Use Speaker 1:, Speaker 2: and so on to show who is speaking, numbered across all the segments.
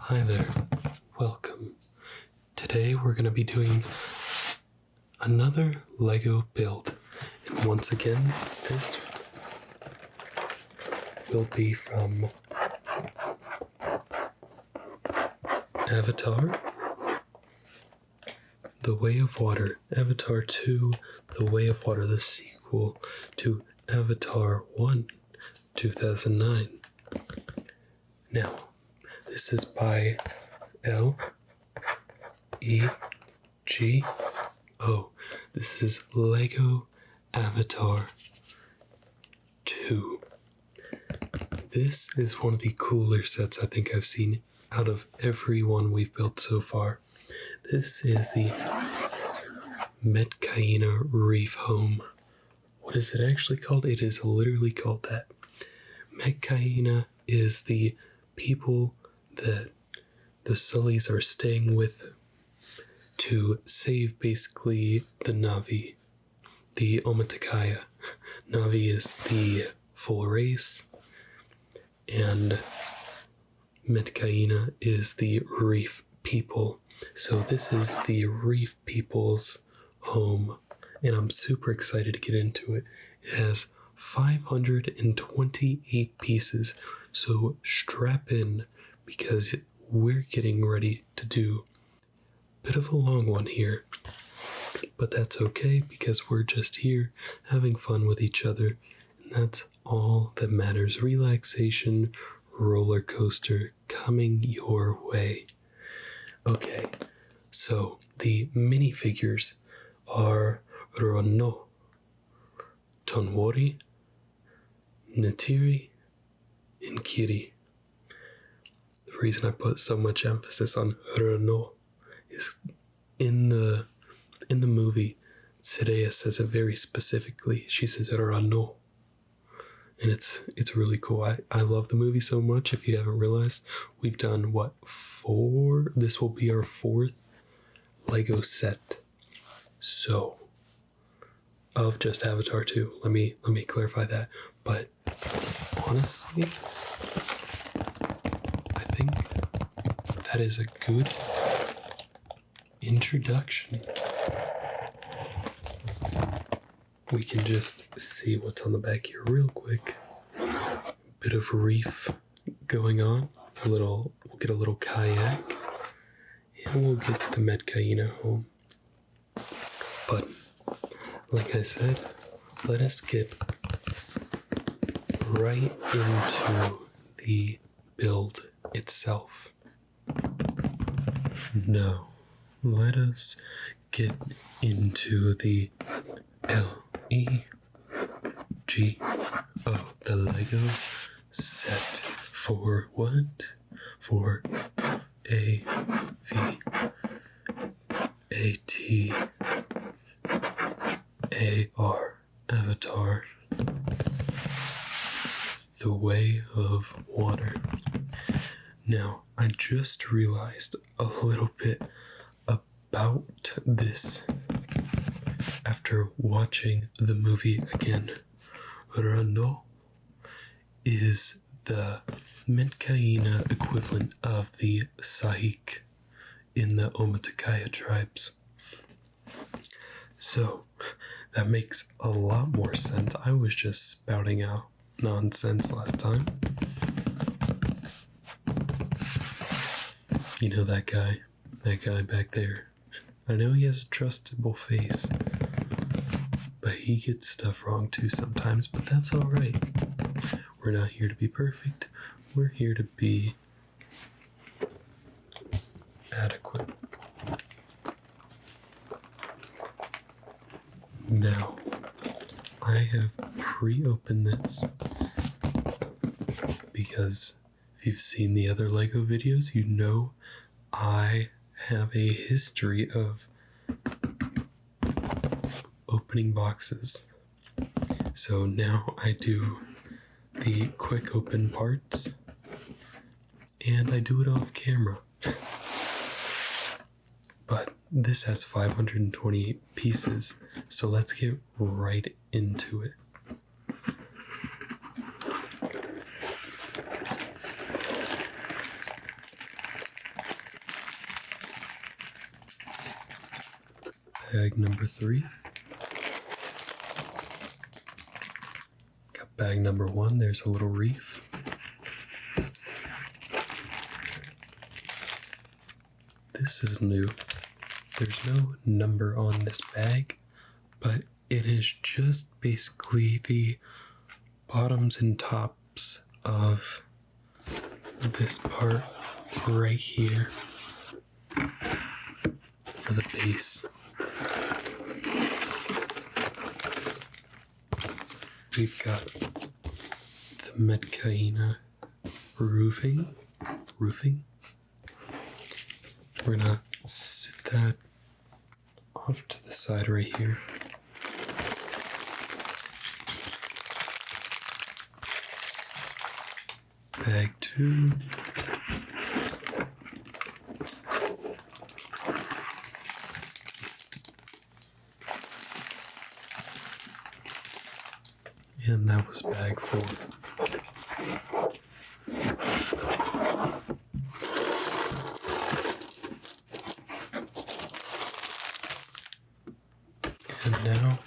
Speaker 1: Hi there, welcome. Today we're going to be doing another Lego build. And once again, this will be from Avatar, The Way of Water, Avatar 2, The Way of Water, the sequel to Avatar 1, 2009. Now, this is by L-E-G-O. This is Lego Avatar 2. This is one of the cooler sets I think I've seen out of every one we've built so far. This is the Metkaina Reef Home. What is it actually called? It is literally called that. Metkaina is the people that the Sullys are staying with to save basically the Na'vi, the Omaticaya. Na'vi is the full race, and Metkaina is the reef people. So this is the reef people's home, and I'm super excited to get into it. It has 528 pieces, so strap in because we're getting ready to do a bit of a long one here. But that's okay because we're just here having fun with each other, and that's all that matters. Relaxation roller coaster coming your way. Okay, so the minifigures are Rono, Tonwori, Netiri, and Kiri. The reason I put so much emphasis on Rono is in the movie, Tsureya says it very specifically. She says Rono. And it's really cool. I love the movie so much. If you haven't realized, we've done 4? This will be our 4th Lego set. So, of just Avatar 2. Let me clarify that. But honestly, I think that is a good introduction. We can just see what's on the back here real quick. Bit of reef going on. We'll get a little kayak, and we'll get the Metkaina home. But like I said, let us get right into the build itself. Now, let us get into the L-E-G-O, the Lego set for what? For A-V-A-T-A-R, Avatar, The Way of Water. Now, I just realized a little bit about this after watching the movie again. Rano is the Metkaina equivalent of the Sahik in the Omaticaya tribes. So, that makes a lot more sense. I was just spouting out nonsense last time. You know that guy back there. I know he has a trustable face, but he gets stuff wrong too sometimes, but that's alright. We're not here to be perfect. We're here to be adequate. Now, I have pre-opened this because if you've seen the other Lego videos, you know I have a history of opening boxes. So now I do the quick open parts, and I do it off camera. But this has 528 pieces, so let's get right into it. Bag number 3. Got bag number 1. There's a little reef. This is new. There's no number on this bag, but it is just basically the bottoms and tops of this part right here for the base. We've got the Metcaina roofing. We're gonna sit that off to the side right here. Bag 2. And that was bag 4. And now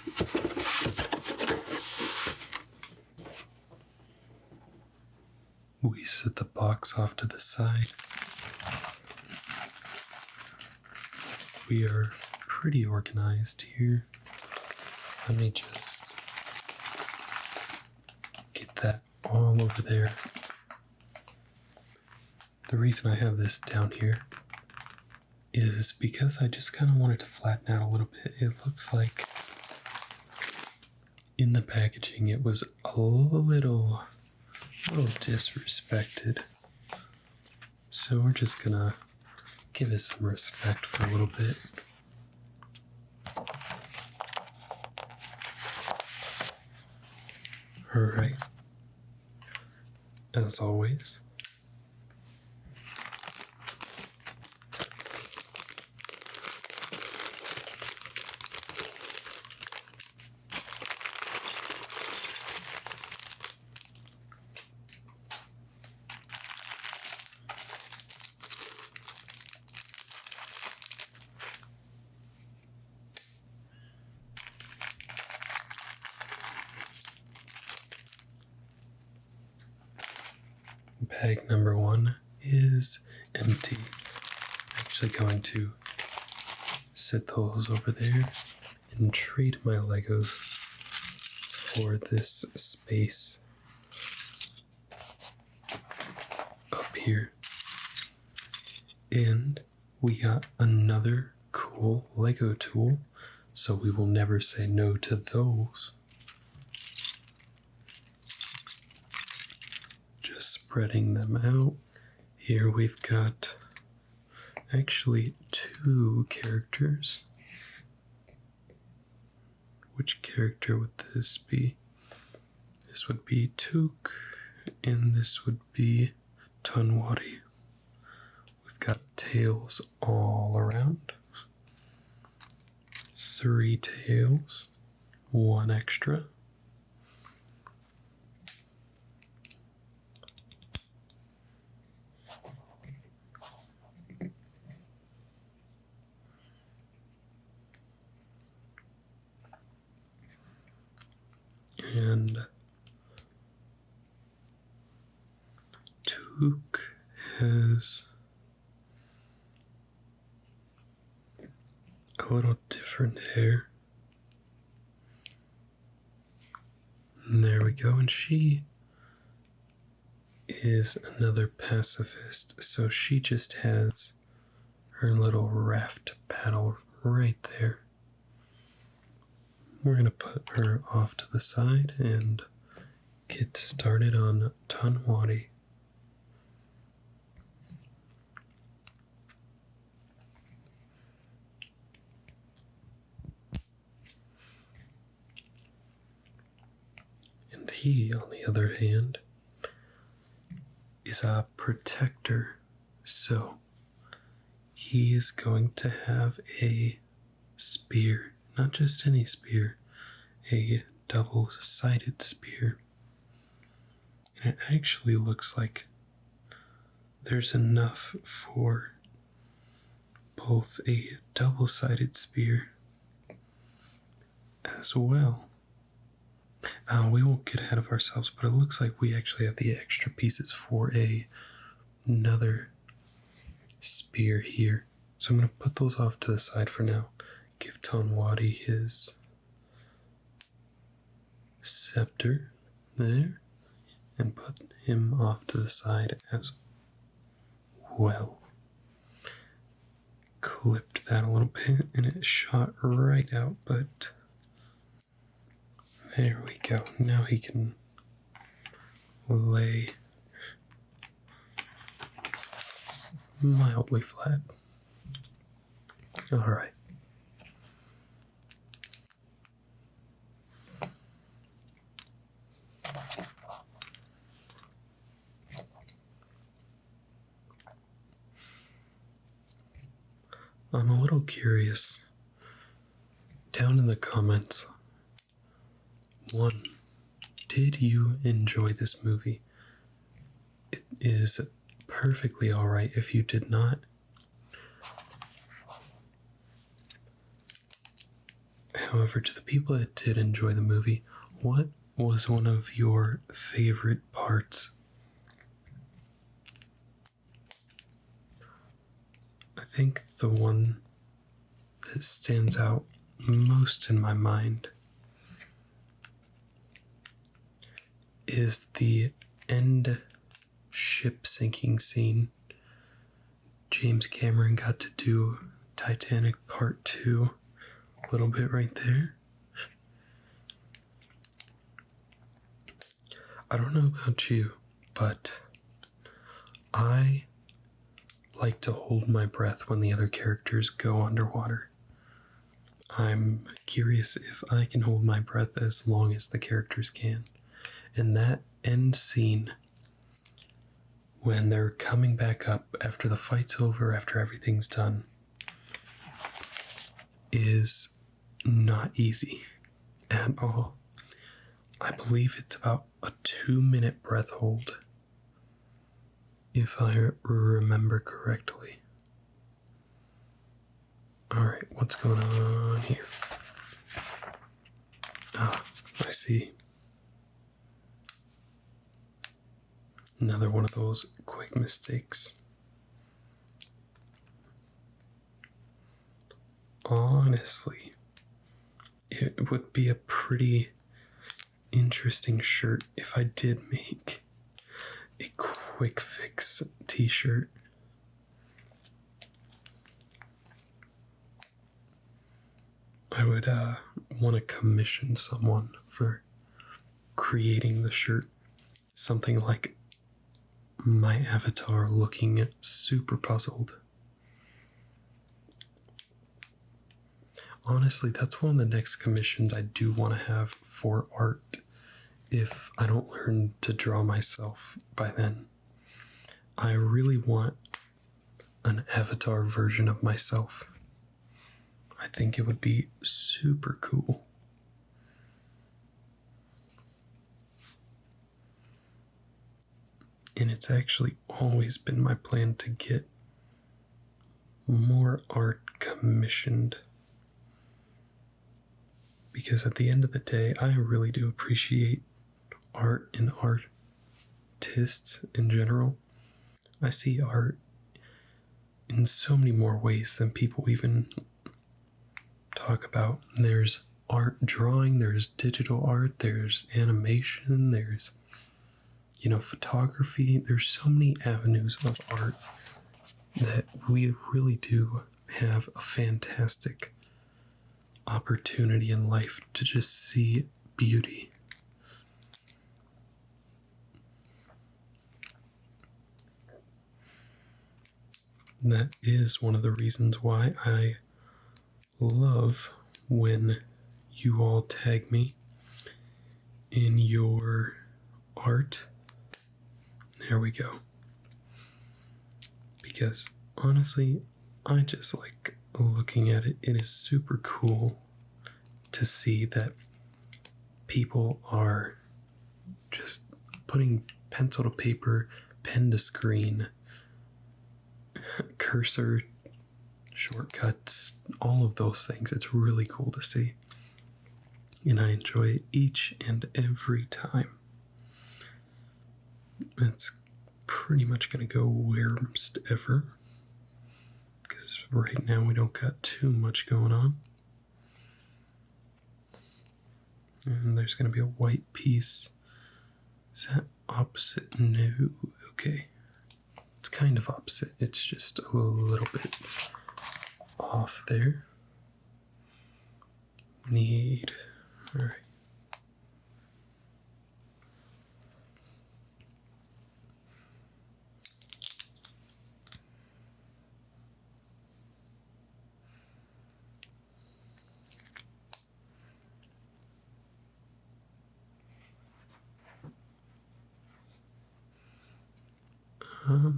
Speaker 1: we set the box off to the side. We are pretty organized here. Let me just get that all over there. The reason I have this down here is because I just kind of wanted to flatten out a little bit. It looks like in the packaging it was a little disrespected. So we're just gonna give it some respect for a little bit. Alright. As always, bag number 1 is empty. I'm actually going to set those over there and trade my Legos for this space up here. And we got another cool Lego tool, so we will never say no to those. Spreading them out. Here we've got actually 2 characters. Which character would this be? This would be Took, and this would be Tunwadi. We've got tails all around. 3 tails, 1 extra. And Took has a little different hair. And there we go. And she is another pacifist, so she just has her little raft paddle right there. We're going to put her off to the side and get started on Tunwadi. And he, on the other hand, is a protector, so he is going to have a spear. Not just any spear, a double-sided spear. And it actually looks like there's enough for both a double-sided spear as well. We won't get ahead of ourselves, but it looks like we actually have the extra pieces for another spear here. So I'm going to put those off to the side for now. Give Tonwadi his scepter there, and put him off to the side as well. Clipped that a little bit and it shot right out, but there we go. Now he can lay mildly flat. Alright. I'm a little curious. Down in the comments, one, did you enjoy this movie? It is perfectly alright if you did not. However, to the people that did enjoy the movie, what was one of your favorite parts? I think the one that stands out most in my mind is the end ship sinking scene. James Cameron got to do Titanic Part 2 a little bit right there. I don't know about you, but I like to hold my breath when the other characters go underwater. I'm curious if I can hold my breath as long as the characters can. And that end scene, when they're coming back up after the fight's over, after everything's done, is not easy at all. I believe it's about a 2-minute breath hold, if I remember correctly. Alright, what's going on here? Ah, I see. Another one of those quick mistakes. Honestly, it would be a pretty interesting shirt if I did make a quick fix t-shirt. I would want to commission someone for creating the shirt. Something like my avatar looking super puzzled. Honestly, that's one of the next commissions I do want to have for art if I don't learn to draw myself by then. I really want an avatar version of myself. I think it would be super cool. And it's actually always been my plan to get more art commissioned. Because at the end of the day, I really do appreciate art and artists in general. I see art in so many more ways than people even talk about. There's art drawing, there's digital art, there's animation, there's photography. There's so many avenues of art that we really do have a fantastic opportunity in life to just see beauty. That is one of the reasons why I love when you all tag me in your art. There we go. Because honestly, I just like looking at it. It is super cool to see that people are just putting pencil to paper, pen to screen, cursor shortcuts, all of those things. It's really cool to see. and I enjoy it each and every time. It's pretty much going to go worst ever, because right now we don't got too much going on. And there's going to be a white piece. Is that opposite? No. Okay. It's kind of opposite. It's just a little bit off there. Need. Alright.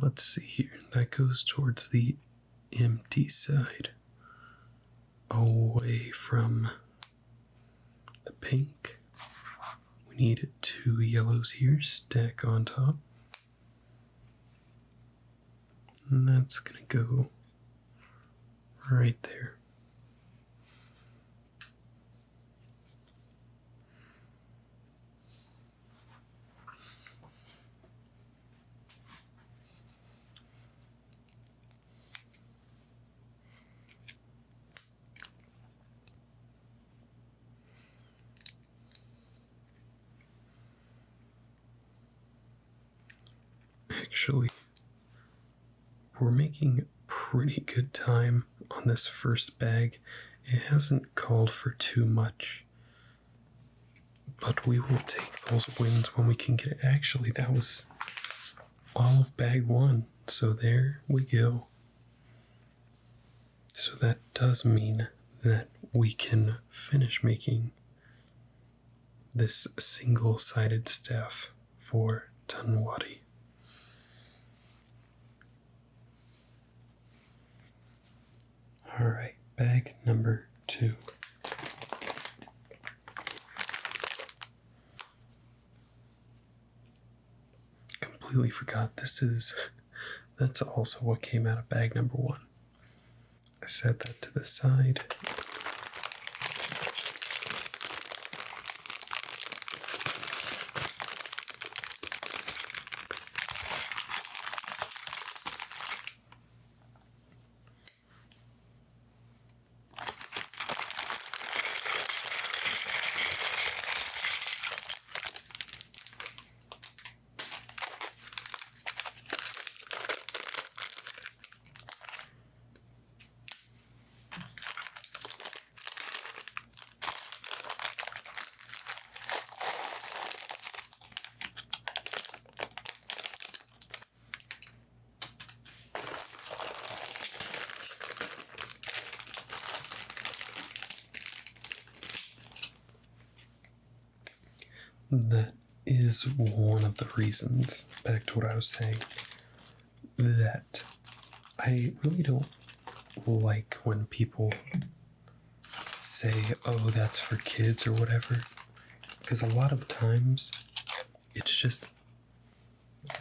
Speaker 1: Let's see here. That goes towards the empty side, away from the pink. We need 2 yellows here, stack on top. And that's gonna go right there. Actually, we're making pretty good time on this first bag. It hasn't called for too much, but we will take those wins when we can get it. Actually, that was all of bag 1, so there we go. So that does mean that we can finish making this single-sided staff for Tanwadi. Alright, bag number 2. Completely forgot that's also what came out of bag number 1. I set that to the side. That is one of the reasons, back to what I was saying, that I really don't like when people say, oh, that's for kids or whatever, because a lot of times it's just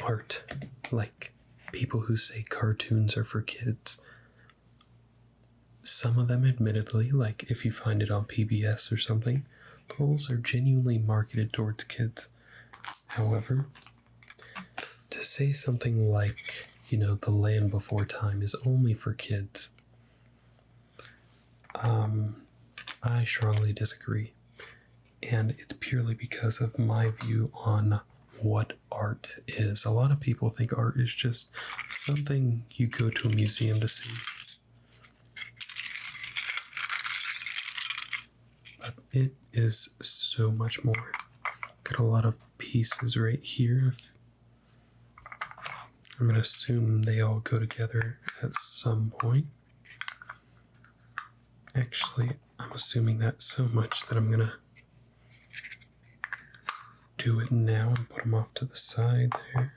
Speaker 1: art. Like people who say cartoons are for kids, some of them admittedly, like if you find it on PBS or something, those are genuinely marketed towards kids. However, to say something like, The Land Before Time is only for kids, I strongly disagree. And it's purely because of my view on what art is. A lot of people think art is just something you go to a museum to see. But it is so much more. Got a lot of pieces right here. I'm going to assume they all go together at some point. Actually, I'm assuming that so much that I'm going to do it now and put them off to the side there.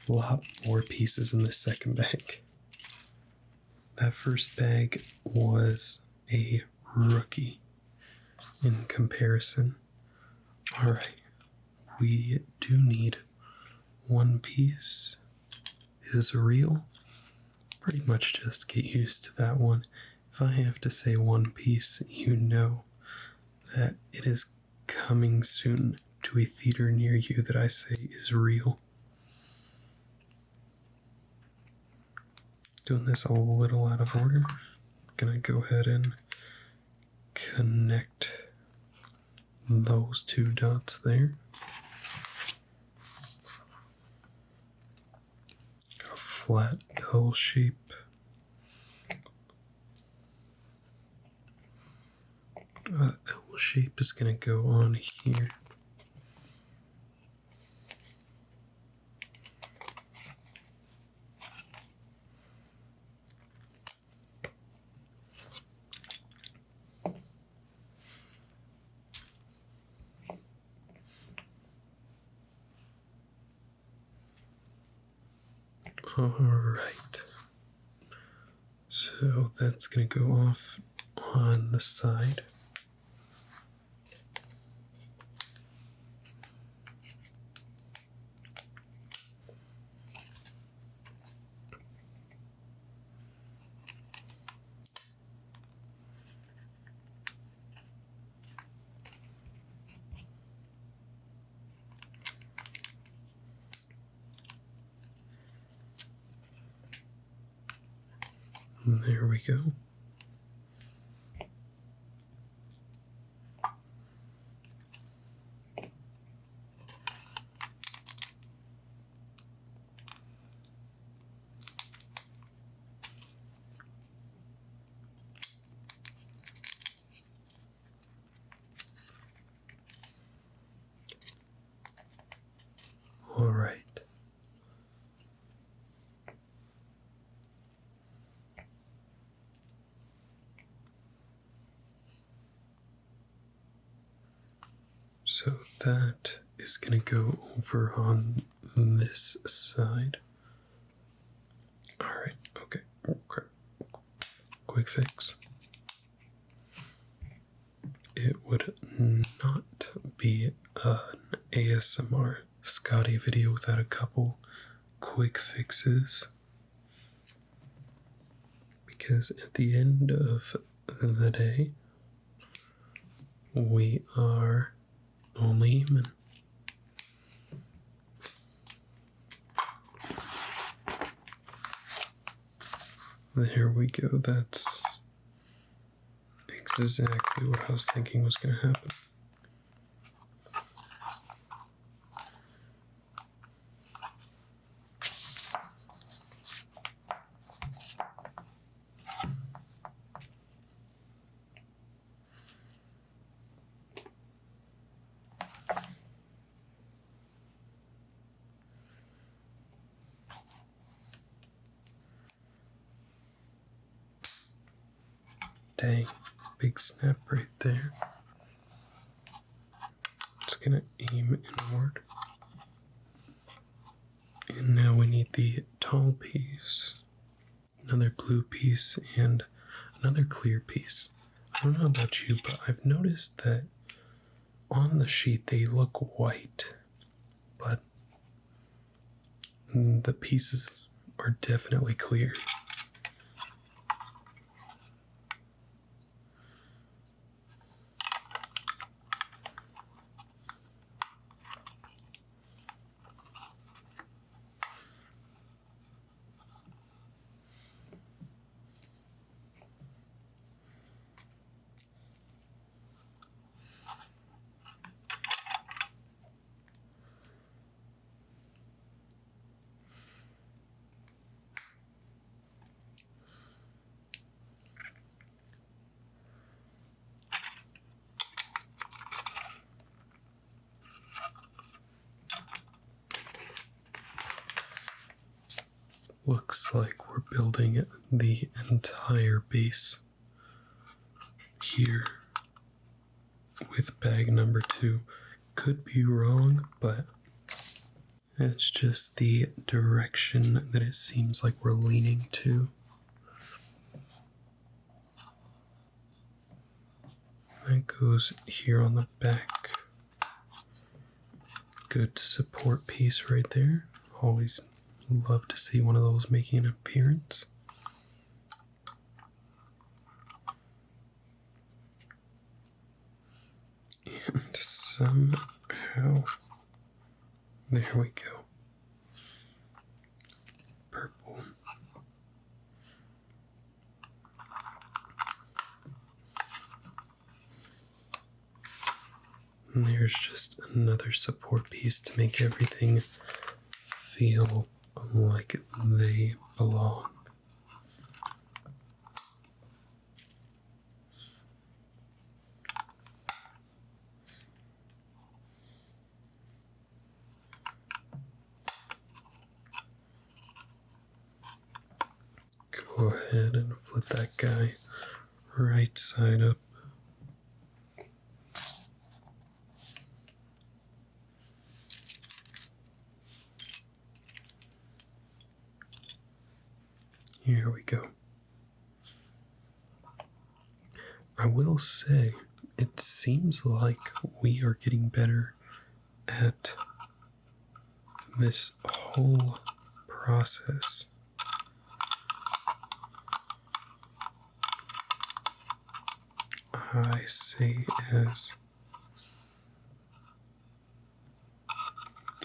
Speaker 1: A lot more pieces in this second bag. That first bag was a rookie in comparison. Alright, we do need one piece. Is real. pretty much just get used to that one. If I have to say one piece, you know that it is coming soon to a theater near you that I say is real. Doing this a little out of order. Gonna go ahead and connect those two dots there. A flat L shape. L shape is gonna go on here. Alright, so that's going to go off on the side. And there we go. All right. So that is going to go over on this side. All right. Okay. Quick fix. It would not be an ASMR Scotty video without a couple quick fixes. Because at the end of the day, we are only human. There we go. That's exactly what I was thinking was going to happen. Dang, big snap right there. Just gonna aim inward. And now we need the tall piece, another blue piece, and another clear piece. I don't know about you, but I've noticed that on the sheet they look white, but the pieces are definitely clear. Looks like we're building the entire base here with bag number 2. Could be wrong, but it's just the direction that it seems like we're leaning to. That goes here on the back. Good support piece right there. Always love to see one of those making an appearance. somehow. There we go. Purple. And there's just another support piece to make everything feel like they belong. Go ahead and flip that guy right side up. Here we go. I will say, it seems like we are getting better at this whole process. I say as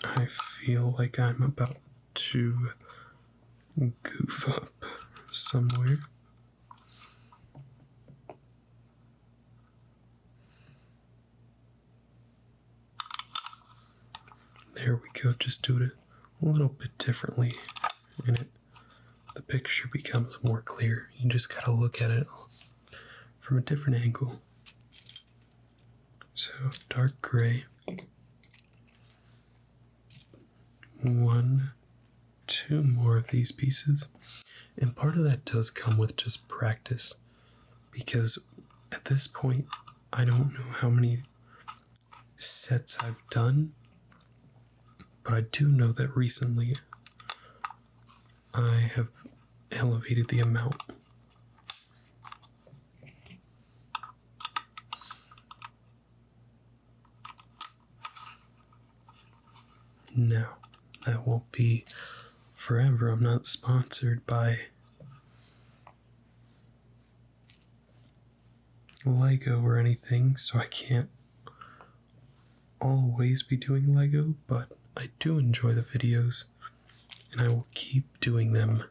Speaker 1: I feel like I'm about to goof up somewhere. There we go, just do it a little bit differently and the picture becomes more clear. You just gotta look at it from a different angle. So dark gray. 1, 2 more of these pieces. And part of that does come with just practice, because at this point I don't know how many sets I've done, but I do know that recently I have elevated the amount. Now, that won't be forever. I'm not sponsored by Lego or anything, so I can't always be doing Lego, but I do enjoy the videos, and I will keep doing them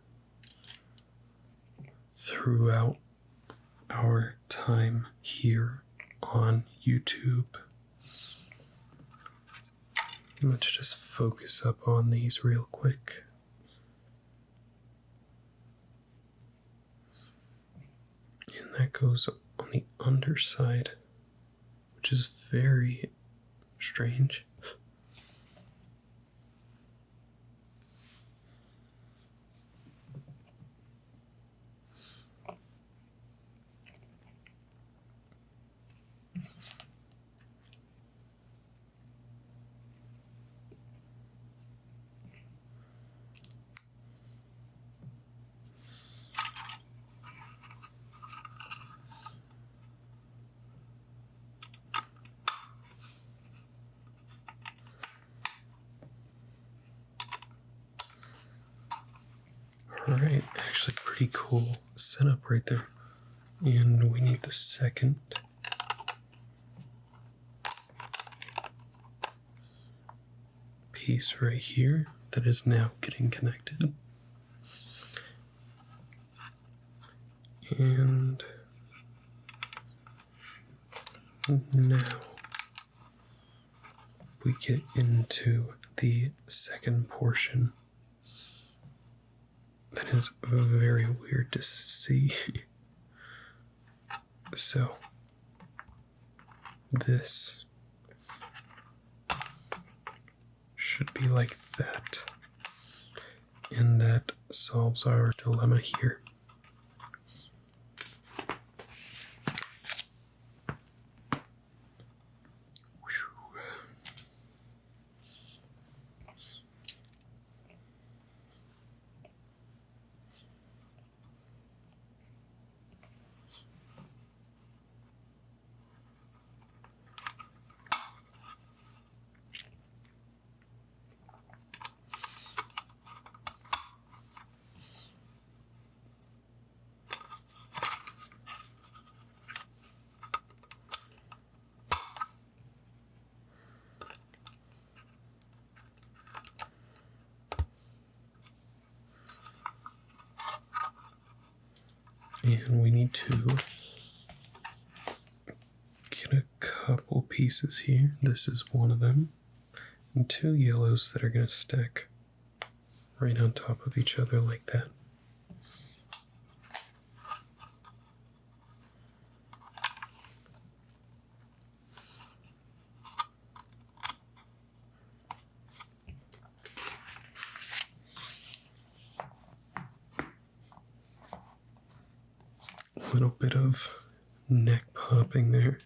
Speaker 1: throughout our time here on YouTube. Let's just focus up on these real quick. And that goes on the underside, which is very strange. Alright, actually pretty cool setup right there. And we need the second. Piece right here that is now getting connected. And now we get into the second portion. That is very weird to see. So, this should be like that. And that solves our dilemma here. And we need to get a couple pieces here. This is one of them. And two yellows that are going to stack right on top of each other like that. A little bit of neck popping there.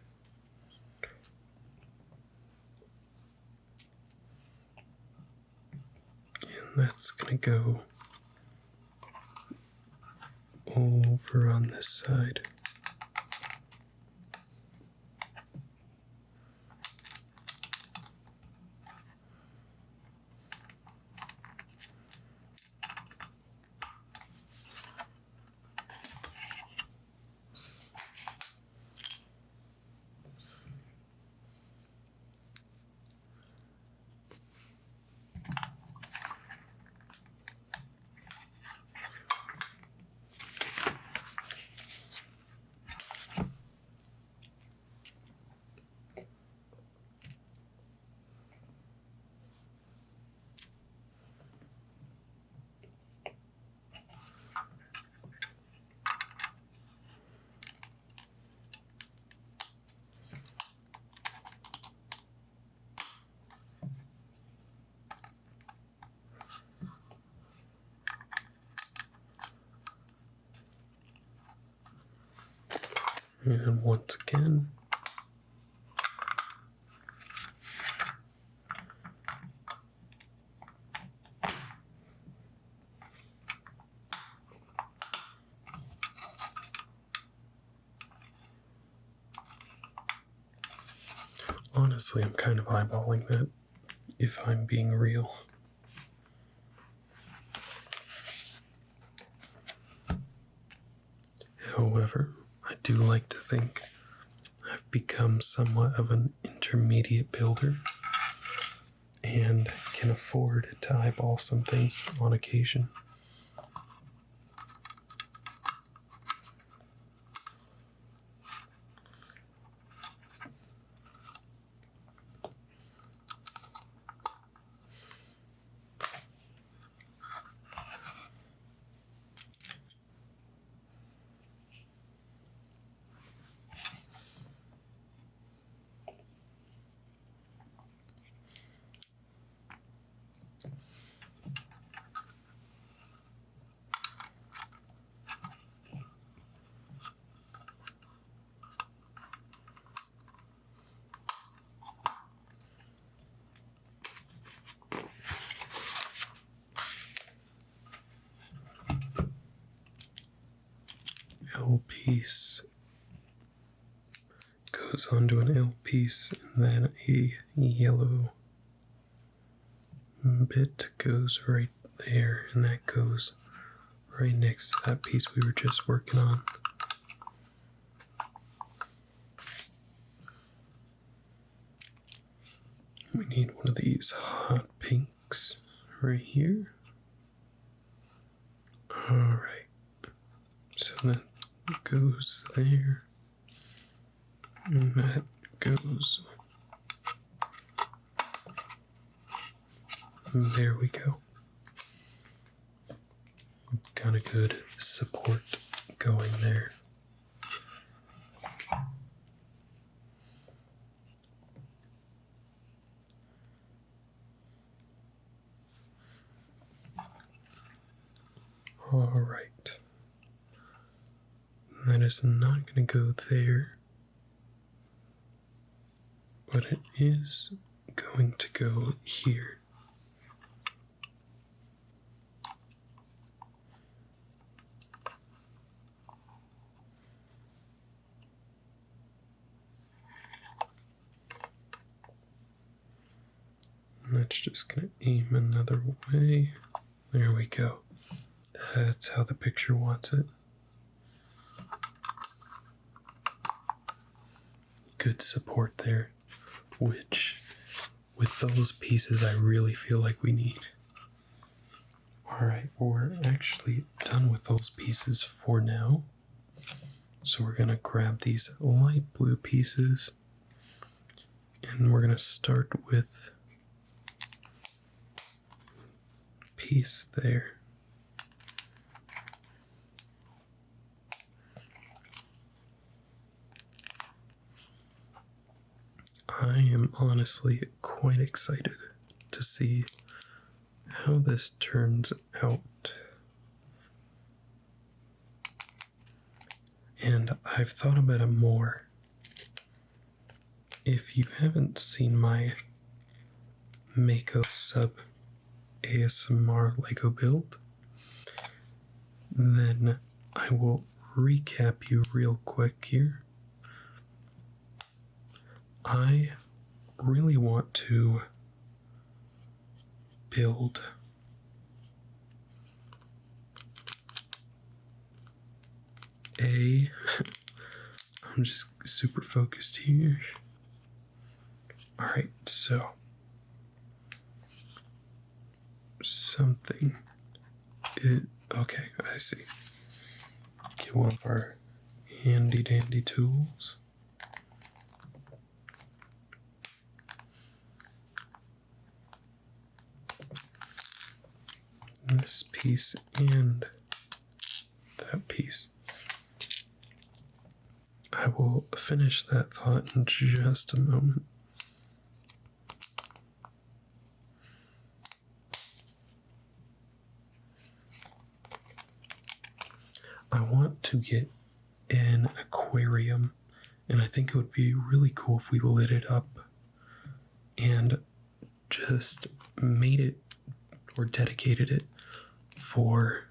Speaker 1: And that's going to go over on this side. And once again, honestly, I'm kind of eyeballing that, if I'm being real. However, I do like to think I've become somewhat of an intermediate builder and can afford to eyeball some things on occasion. L piece goes onto an L piece, and then a yellow bit goes right there, and that goes right next to that piece we were just working on. We need one of these hot pinks right here. Alright, so that goes there, and that goes, and there we go. Got a good support going there. Alright. That is not going to go there, but it is going to go here. And that's just going to aim another way. There we go. That's how the picture wants it. Good support there, which with those pieces I really feel like we need. Alright, we're actually done with those pieces for now. So we're going to grab these light blue pieces and we're going to start with piece there. I am honestly quite excited to see how this turns out. And I've thought about it more. If you haven't seen my Mako sub ASMR Lego build, then I will recap you real quick here. I really want to build I'm just super focused here. Alright, so something okay, I see. Get one of our handy dandy tools. This piece and that piece. I will finish that thought in just a moment. I want to get an aquarium, and I think it would be really cool if we lit it up and just made it or dedicated it for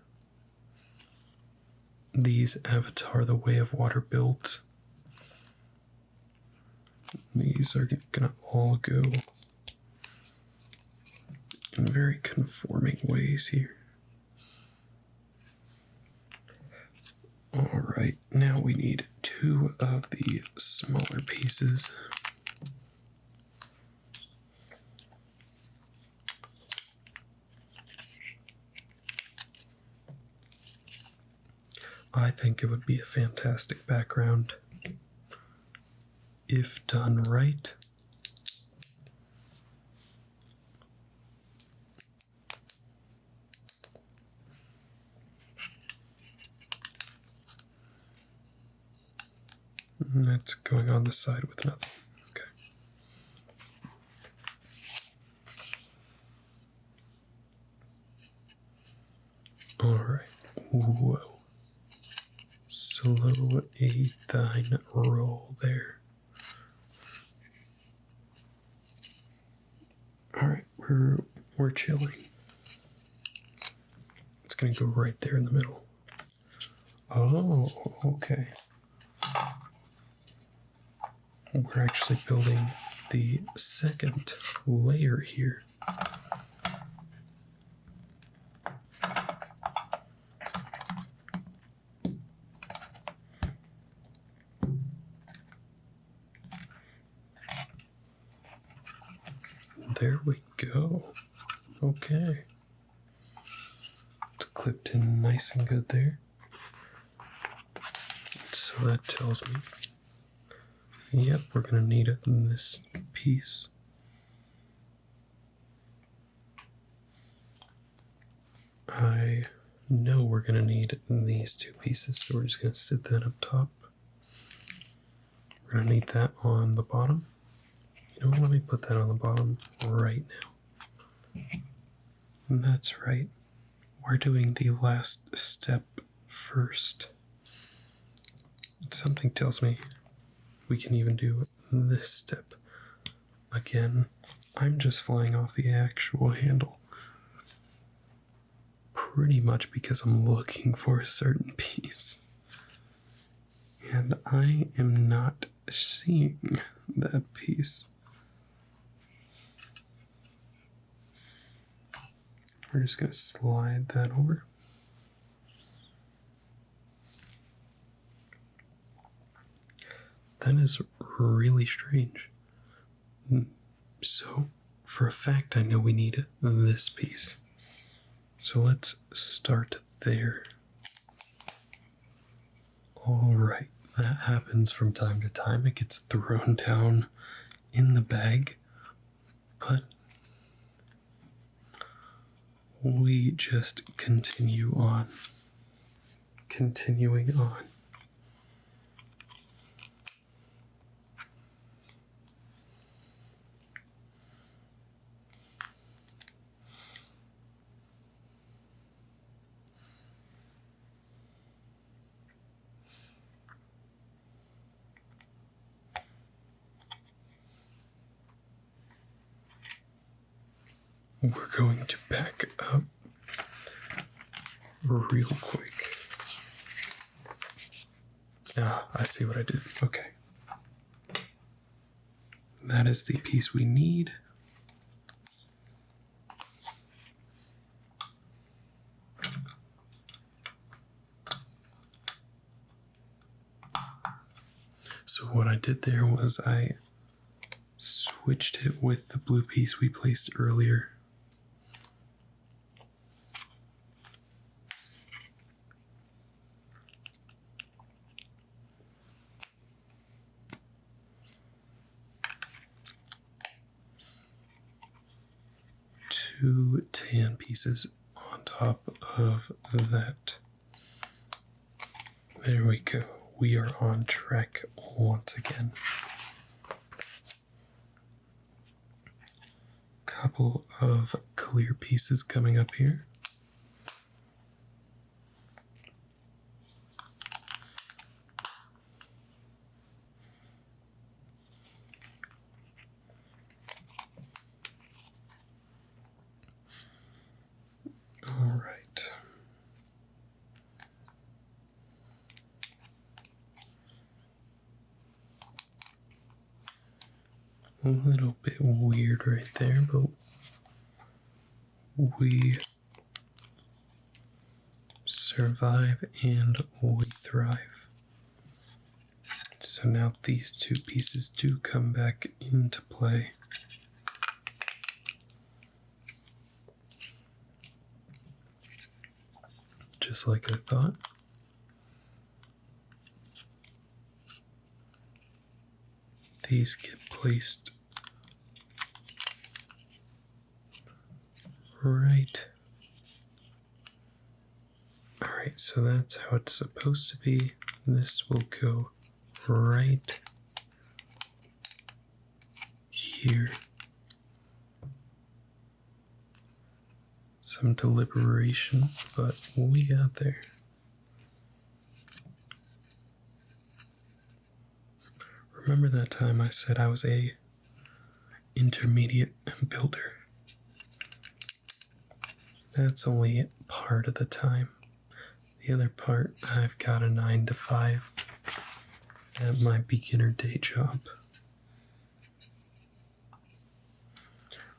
Speaker 1: these Avatar the Way of Water builds. These are gonna all go in very conforming ways here. Alright, now we need 2 of the smaller pieces. I think it would be a fantastic background if done right. And that's going on the side with nothing. Okay. Alright. Whoa. Slow a thine roll there. Alright, we're chilling. It's gonna go right there in the middle. Oh, okay. We're actually building the second layer here. There we go. Okay. It's clipped in nice and good there. So that tells me, yep, we're going to need it in this piece. I know we're going to need these 2 pieces, so we're just going to sit that up top. We're going to need that on the bottom. You know what, let me put that on the bottom right now. And that's right. We're doing the last step first. Something tells me we can even do this step. Again, I'm just flying off the actual handle. Pretty much because I'm looking for a certain piece. And I am not seeing that piece. We're just going to slide that over. That is really strange. So, for a fact, I know we need this piece. So let's start there. Alright, that happens from time to time. It gets thrown down in the bag, but we just continue on. Continuing on. We're going to back up real quick. Ah, I see what I did. Okay. That is the piece we need. So what I did there was I switched it with the blue piece we placed earlier. Two tan pieces on top of that. There we go. We are on track once again. Couple of clear pieces coming up here. All right. A little bit weird right there, but we survive and we thrive. So now these two pieces do come back into play. Just like I thought. These get placed right. Alright, so that's how it's supposed to be. This will go right here. Some deliberation, but we got there. Remember that time I said I was a intermediate builder? That's only part of the time. The other part, I've got a 9 to 5 at my beginner day job.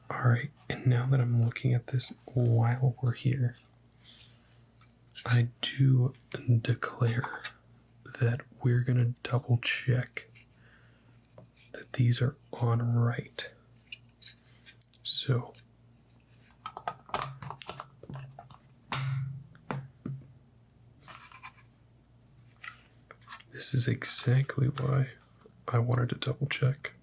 Speaker 1: Alright, and now that I'm looking at this while we're here, I do declare that we're going to double check that these are on right. So, this is exactly why I wanted to double check.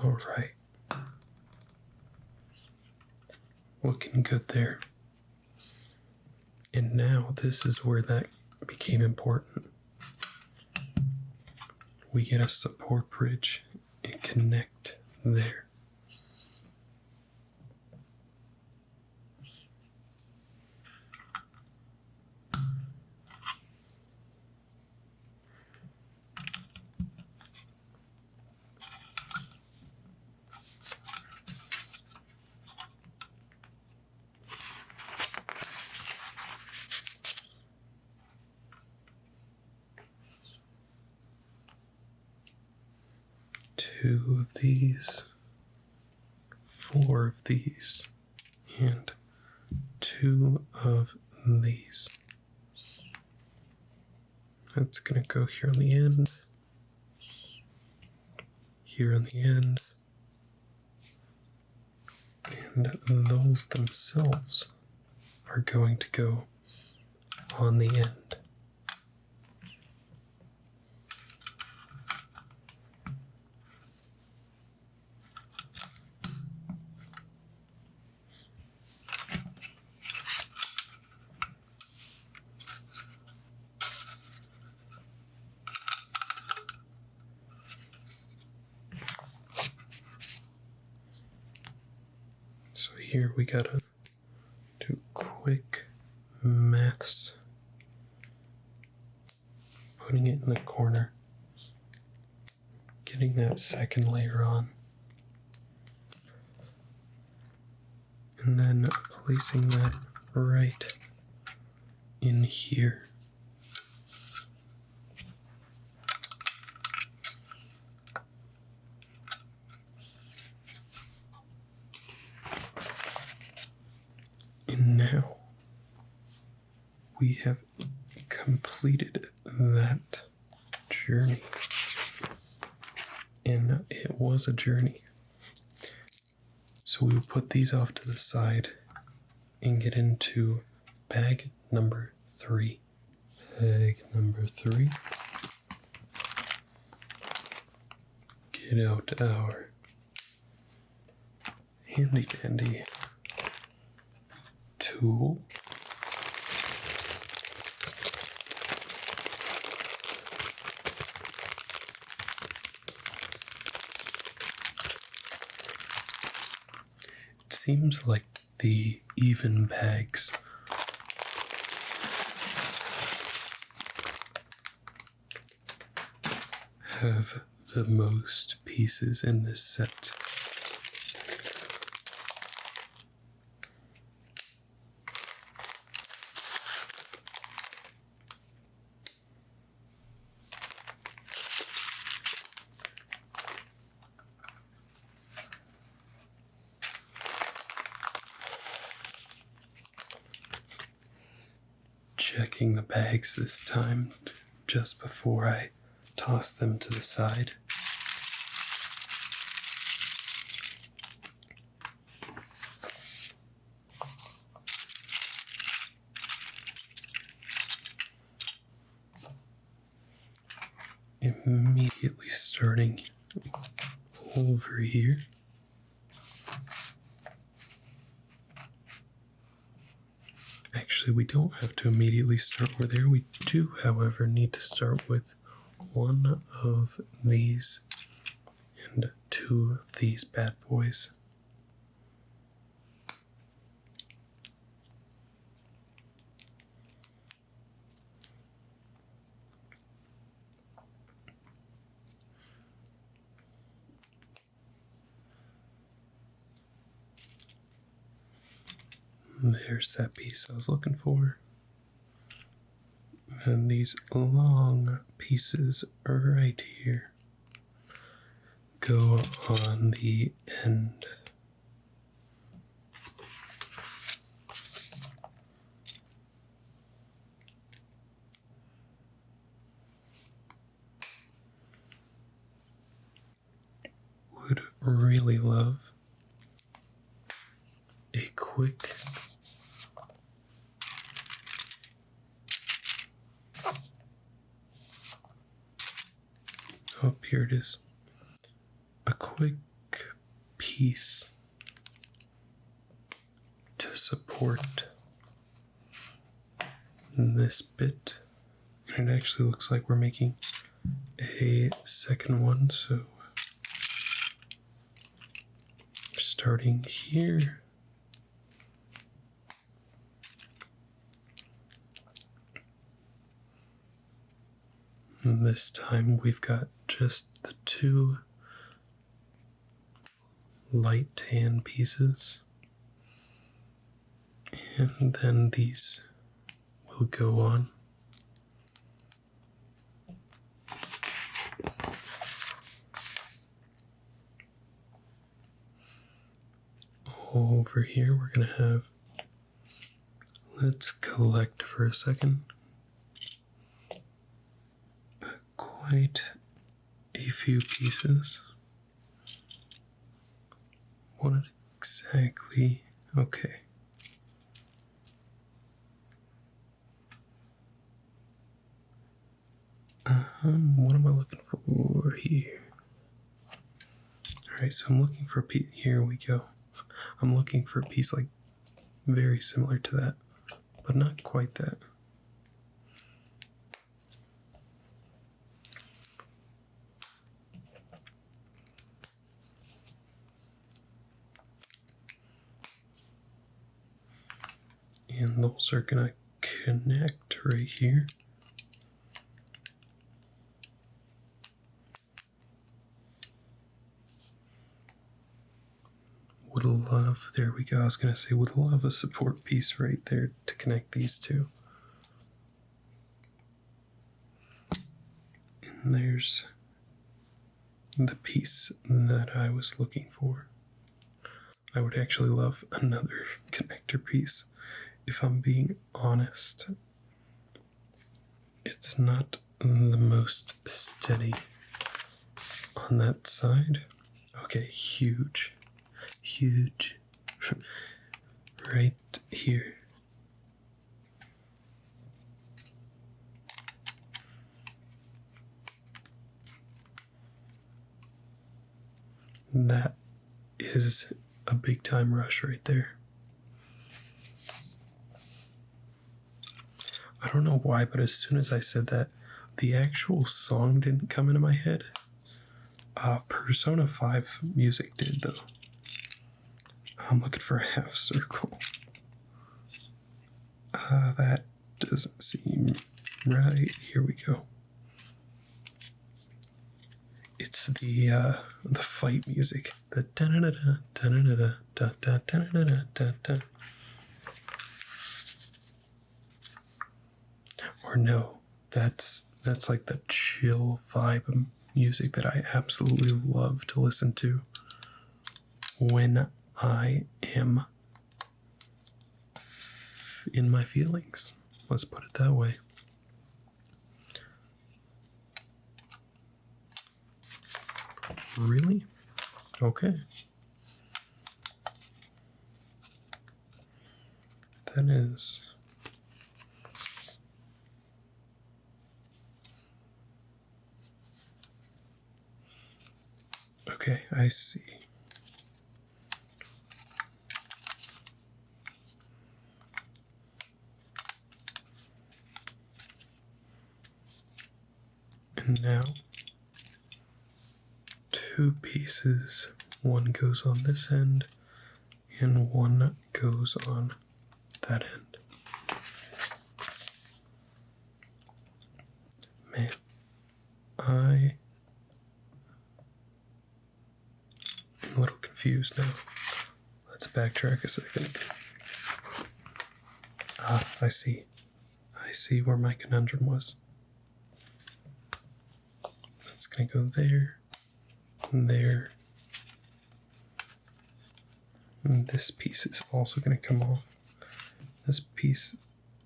Speaker 1: All right. Looking good there. And now this is where that became important. We get a support bridge and connect there. Two of these, 4 of these, and 2 of these. That's going to go here on the end, here on the end, and those themselves are going to go on the end. So here we gotta do quick maths. Putting it in the corner. Getting that second layer on. And then placing that right in here. And now we have completed that journey. And it was a journey. So we will put these off to the side and get into bag number 3. Bag number 3. Get out our handy dandy tool. It seems like the even bags have the most pieces in this set. Checking the bags this time just before I toss them to the side. Immediately starting over here. Actually, we don't have to immediately start over there. We do, however, need to start with one of these and 2 of these bad boys. There's that piece I was looking for. And these long pieces right here go on the end. Would really love a quick here it is. A quick piece to support this bit. And it actually looks like we're making a second one, so starting here. And this time we've got just the 2 light tan pieces. And then these will go on. Over here we're going to have a Let's collect for a second. Quite a few pieces. What exactly? Okay. What am I looking for here? Alright, so I'm looking for a piece. Here we go. I'm looking for a piece like very similar to that, but not quite that. And those are gonna connect right here. Would love, there we go. I was gonna say, would love a support piece right there to connect these two. And there's the piece that I was looking for. I would actually love another connector piece. If I'm being honest, it's not the most steady on that side. Okay, huge. Right here. That is a big time rush right there. I don't know why, but as soon as I said that, the actual song didn't come into my head. Persona 5 music did, though. I'm looking for a half circle. That doesn't seem right. Here we go. It's the fight music. The da da da da da da da da da da da da. Or no, that's like the chill vibe music that I absolutely love to listen to when I am in my feelings. Let's put it that way. Really? Okay. That is... Okay, I see. And now, two pieces. One goes on this end, and one goes on that end. Man, I am a little confused now. Let's backtrack a second. I see. I see where my conundrum was. It's gonna go there, and there. And this piece is also gonna come off. This piece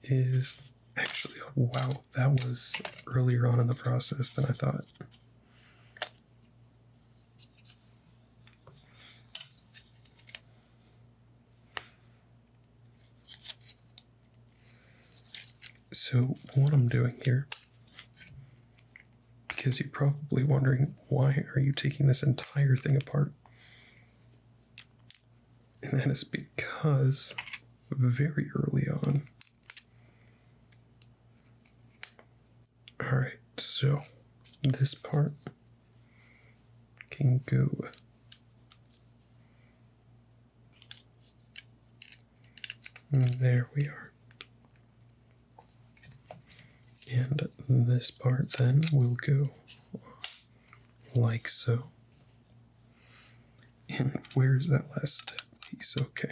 Speaker 1: is actually, wow, that was earlier on in the process than I thought. So what I'm doing here, because you're probably wondering, why are you taking this entire thing apart? And that is because very early on. Alright, so this part can go there we are. And this part then will go like so. And where's that last piece? Okay.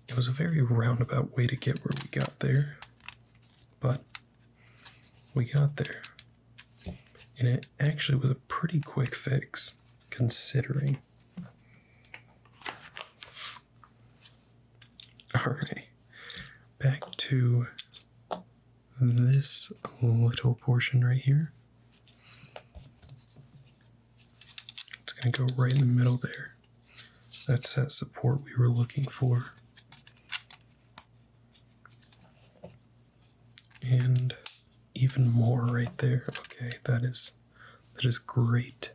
Speaker 1: It was a very roundabout way to get where we got there, but we got there. And it actually was a pretty quick fix, considering. Alright, back to this little portion right here. It's going to go right in the middle there. That's that support we were looking for. And even more right there. Okay, that is great.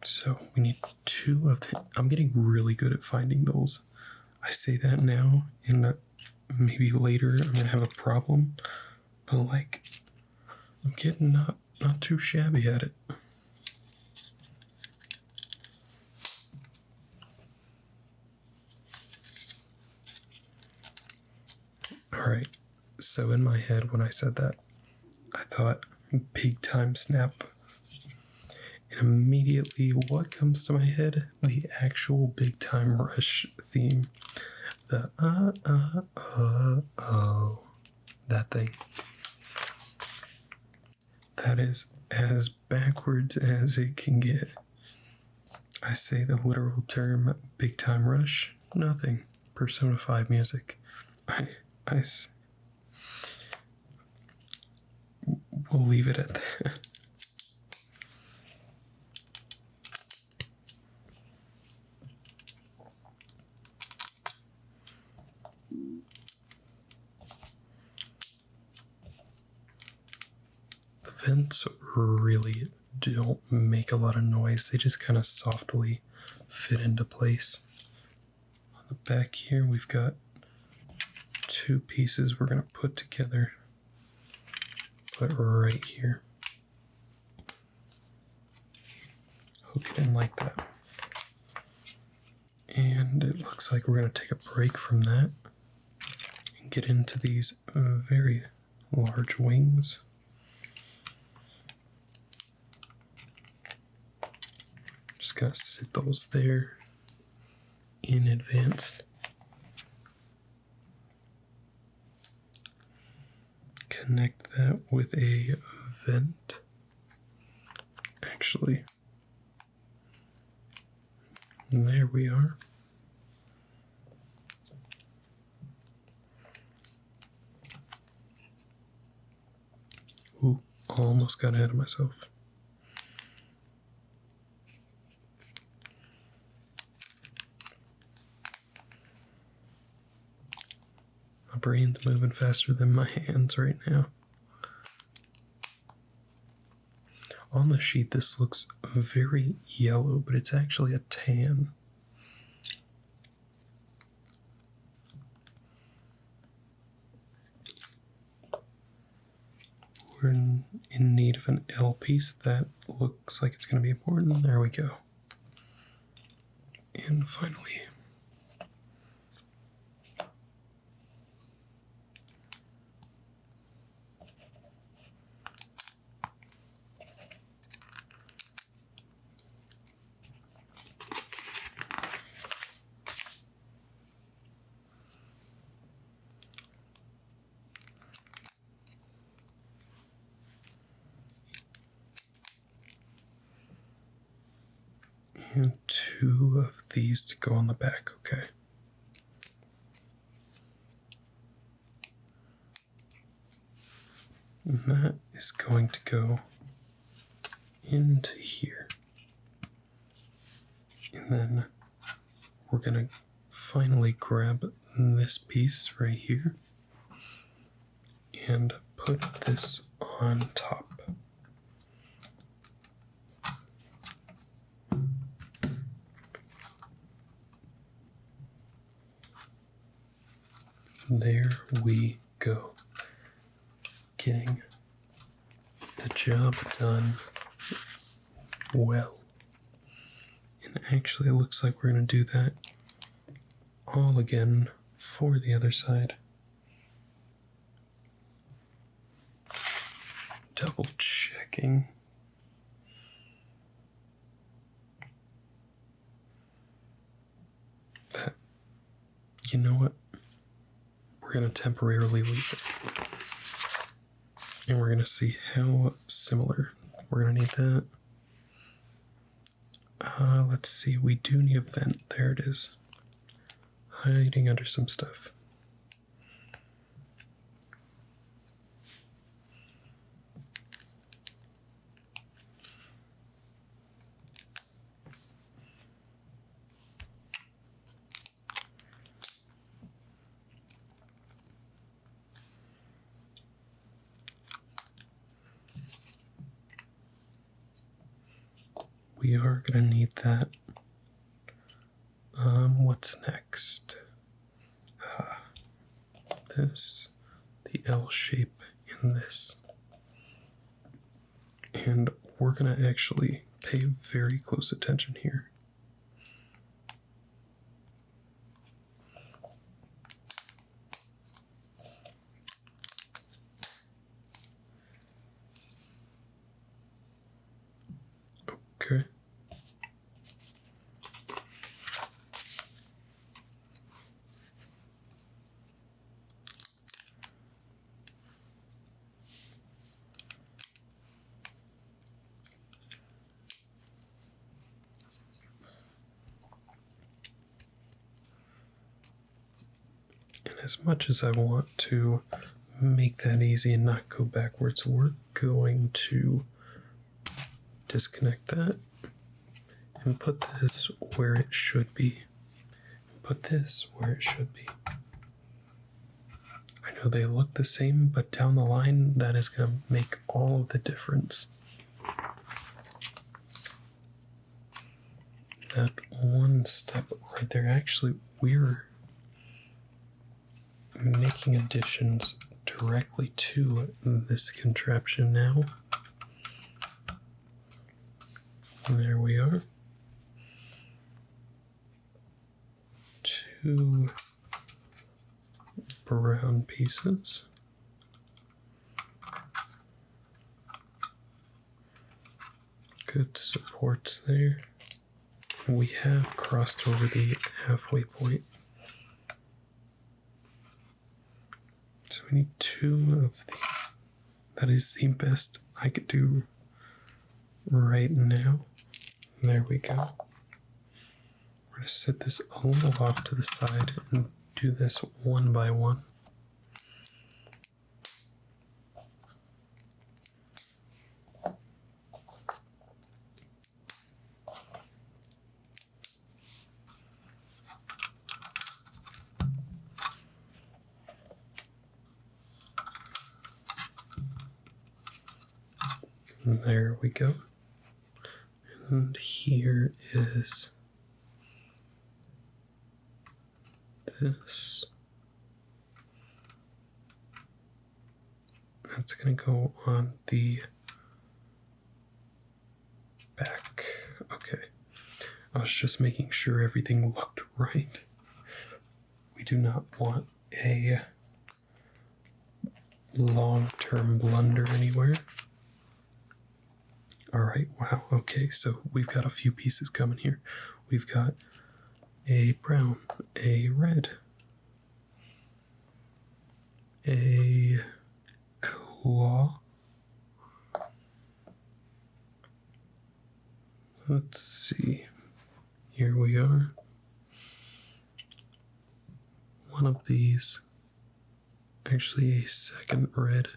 Speaker 1: So we need 2 of them. I'm getting really good at finding those. I say that now, and maybe later I'm gonna have a problem. But like, I'm getting not too shabby at it. Alright, so in my head when I said that, I thought big time snap. And immediately what comes to my head? The actual Big Time Rush theme. The oh. That thing. That is as backwards as it can get. I say the literal term Big Time Rush, nothing. Persona 5 music. We'll leave it at that. The vents really don't make a lot of noise. They just kind of softly fit into place. On the back here, we've got 2 pieces we're going to put together. Put right here. Hope you didn't like that. And it looks like we're going to take a break from that and get into these very large wings. Just gotta sit those there in advance. Connect that with a vent. Actually, there we are. Ooh, almost got ahead of myself. My brain's moving faster than my hands right now. On the sheet, this looks very yellow, but it's actually a tan. We're in need of an L piece. That looks like it's going to be important. There we go. And finally, and 2 of these to go on the back, okay. And that is going to go into here. And then we're going to finally grab this piece right here and put this on top. There we go. Getting the job done well. And actually, it looks like we're going to do that all again for the other side. Double checking. That, you know what? We're going to temporarily leave it. And we're going to see how similar. We're going to need that. Let's see, we do need a vent. There it is. hiding under some stuff. We are going to need that. What's next? This, the L shape in this. And we're going to actually pay very close attention here. Okay. And as much as I want to make that easy and not go backwards, we're going to disconnect that and put this where it should be. Put this where it should be. I know they look the same, but down the line, that is going to make all of the difference. That one step right there, actually, we're making additions directly to this contraption now. There we are. 2 brown pieces. Good supports there. We have crossed over the halfway point. So we need 2 of these. That is the best I could do right now. There we go. We're going to set this a little off to the side and do this one by one. And there we go. And here is this. That's going to go on the back. Okay. I was just making sure everything looked right. We do not want a long-term blunder anywhere. Alright, wow, okay, so we've got a few pieces coming here. We've got a brown, a red, a claw. Let's see. Here we are. One of these. Actually, a second red.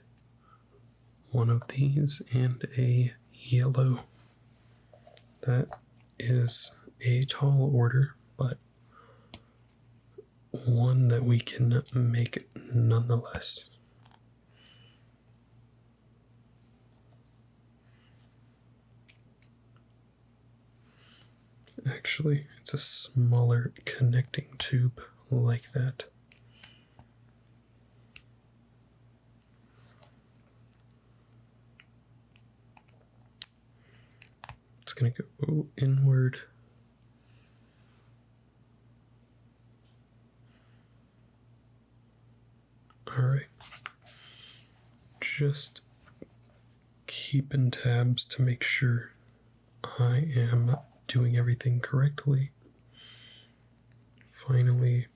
Speaker 1: One of these and a yellow. That is a tall order, but one that we can make nonetheless. Actually, it's a smaller connecting tube like that. It's going to go inward. Alright. Just keeping tabs to make sure I am doing everything correctly. Finally,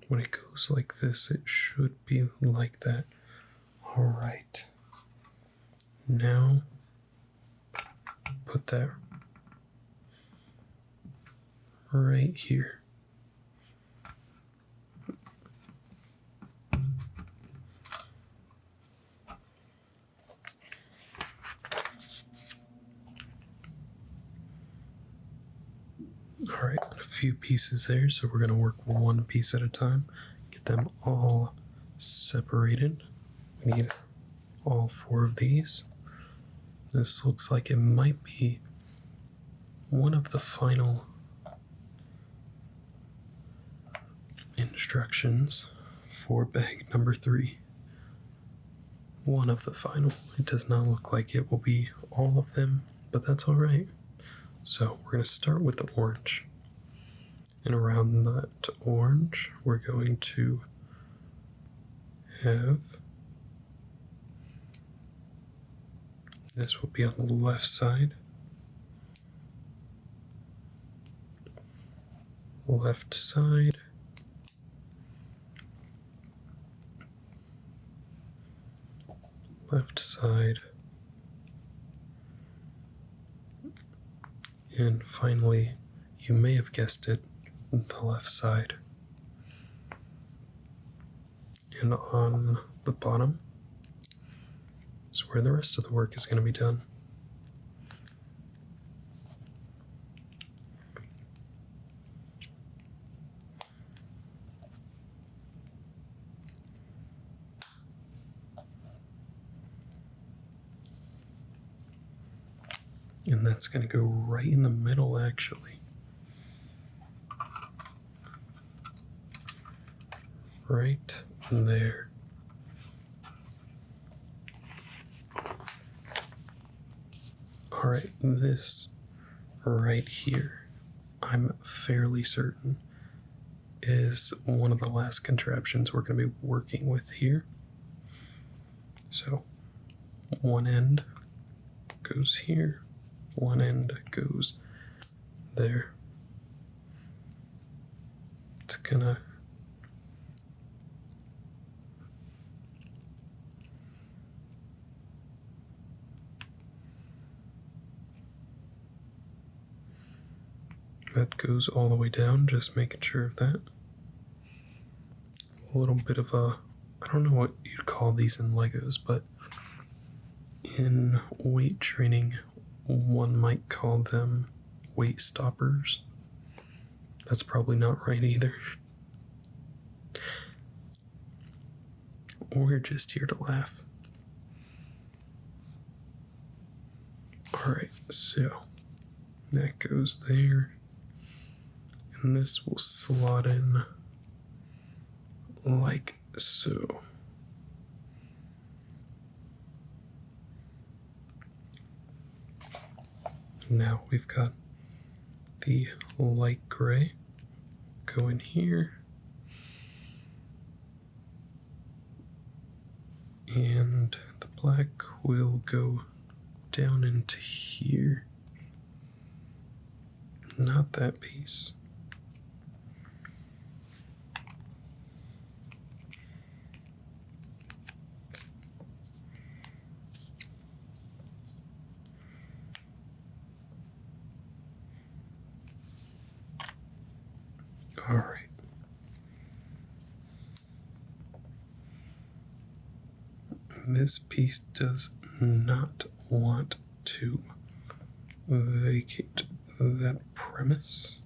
Speaker 1: when it goes like this, it should be like that. Alright. Now, put that right here. All right, a few pieces there, so we're going to work one piece at a time, get them all separated. We need all 4 of these. This looks like it might be one of the final instructions for bag number 3. One of the final. It does not look like it will be all of them, but that's all right. So we're going to start with the orange. And around that orange, we're going to have, this will be on the left side, left side, left side, and finally, you may have guessed it, the left side. And on the bottom is where the rest of the work is going to be done. And that's going to go right in the middle, actually. Right there. All right, this right here, I'm fairly certain, is one of the last contraptions we're going to be working with here. So, one end goes here, one end goes there. It's gonna that goes all the way down, just making sure of that. A little bit of a, I don't know what you'd call these in Legos, but in weight training, one might call them weight stoppers. That's probably not right either. We're just here to laugh. Alright, so that goes there. And this will slot in like so. Now we've got the light gray go in here. And the black will go down into here. Not that piece. All right. This piece does not want to vacate that premise.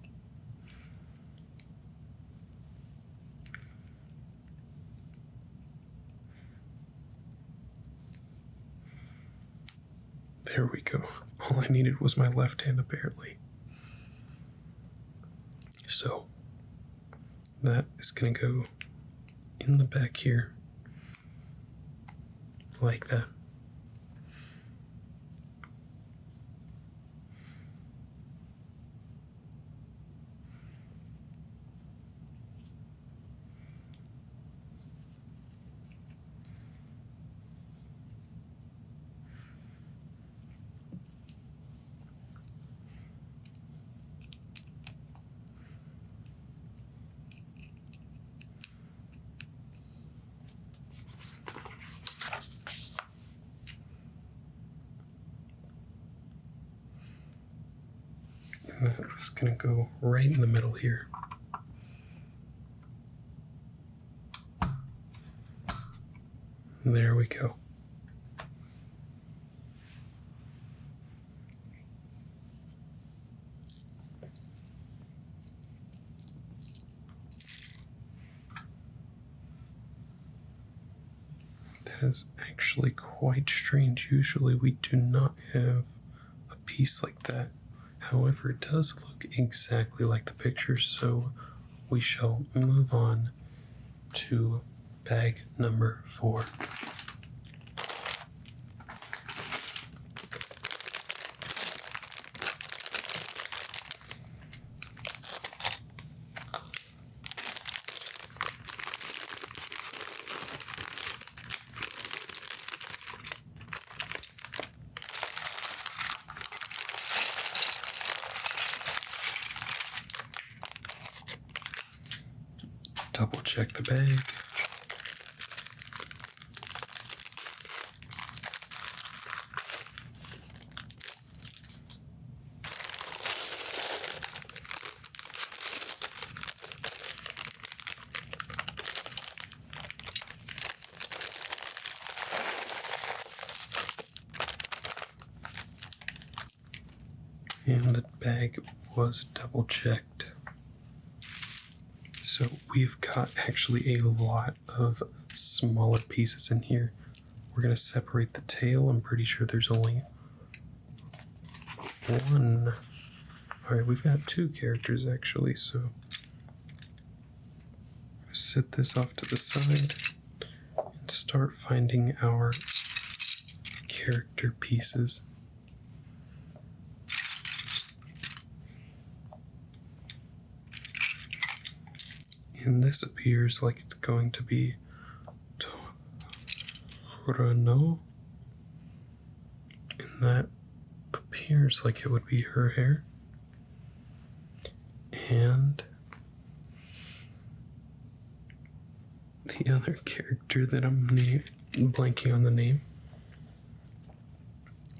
Speaker 1: There we go. All I needed was my left hand, apparently. So, that is going to go in the back here, like that. It's gonna go right in the middle here. There we go. That is actually quite strange. Usually we do not have a piece like that. However, it does look exactly like the picture, so we shall move on to bag number 4. Double check the bag. And the bag was double checked. So we've got actually a lot of smaller pieces in here. We're going to separate the tail. I'm pretty sure there's only one. Alright, we've got 2 characters actually, so set this off to the side and start finding our character pieces. And this appears like it's going to be Torano. And that appears like it would be her hair. And the other character that I'm blanking on the name.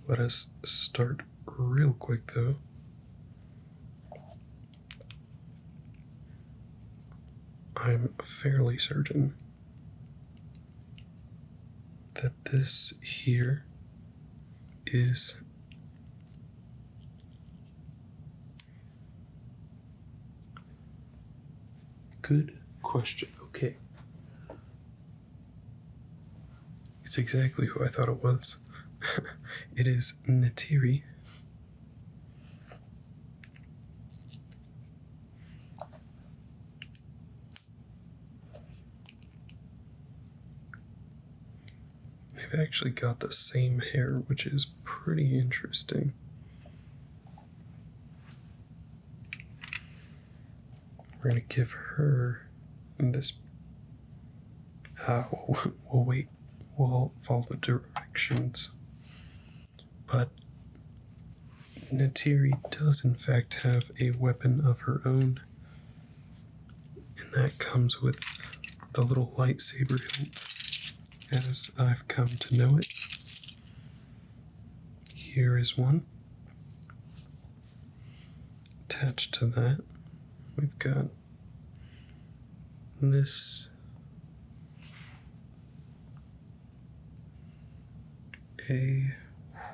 Speaker 1: Let us start real quick though. I'm fairly certain that this here is good question. Okay. It's exactly who I thought it was. It is Natiri. They've actually got the same hair, which is pretty interesting. We're gonna give her this. We'll wait. We'll follow the directions. But Natiri does in fact have a weapon of her own, and that comes with the little lightsaber hilt, as I've come to know it. Here is one. Attached to that, we've got this. A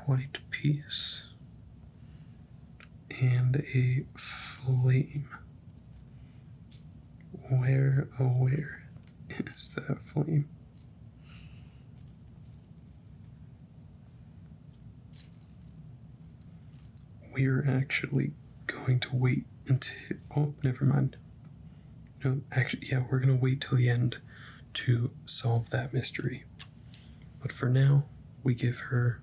Speaker 1: white piece and a flame. Where, oh where is that flame? We're actually going to wait until, oh, never mind. No, actually, yeah, we're going to wait till the end to solve that mystery. But for now, we give her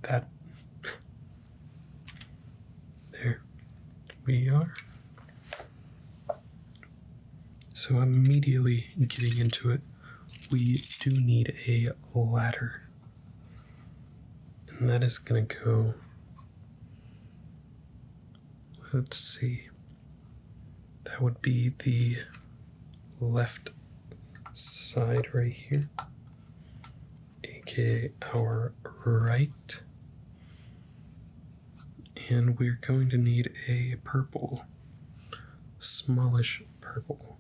Speaker 1: that. There we are. So immediately getting into it, we do need a ladder. And that is going to go, let's see, that would be the left side right here, aka our right. And we're going to need a purple, smallish purple.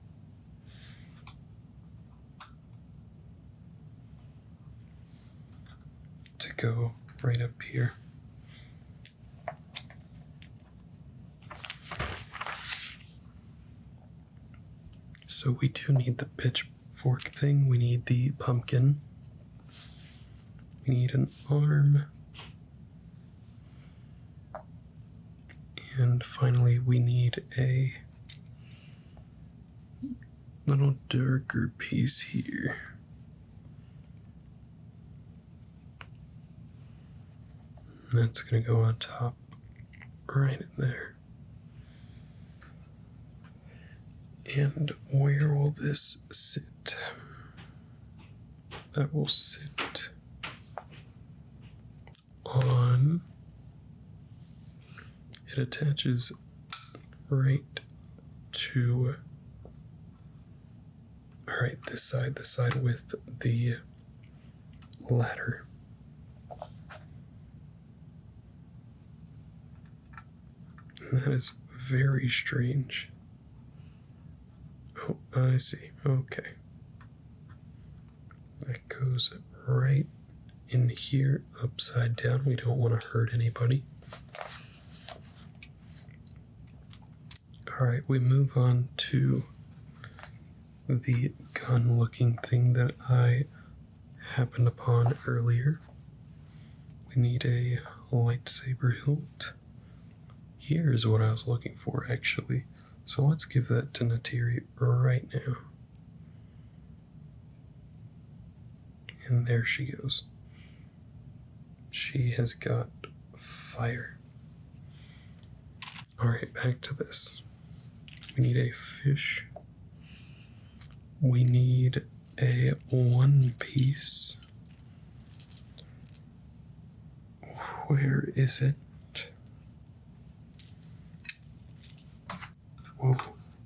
Speaker 1: To go right up here. So we do need the pitchfork thing, we need the pumpkin, we need an arm, and finally we need a little darker piece here. That's going to go on top, right in there. And where will this sit? That will sit on, it attaches right to, alright, this side with the ladder. And that is very strange. Oh, I see. Okay. That goes right in here, upside down. We don't want to hurt anybody. Alright, we move on to the gun-looking thing that I happened upon earlier. We need a lightsaber hilt. Here's what I was looking for, actually. So let's give that to Natiri right now. And there she goes. She has got fire. Alright, back to this. We need a fish. We need a one piece. Where is it? Whoa,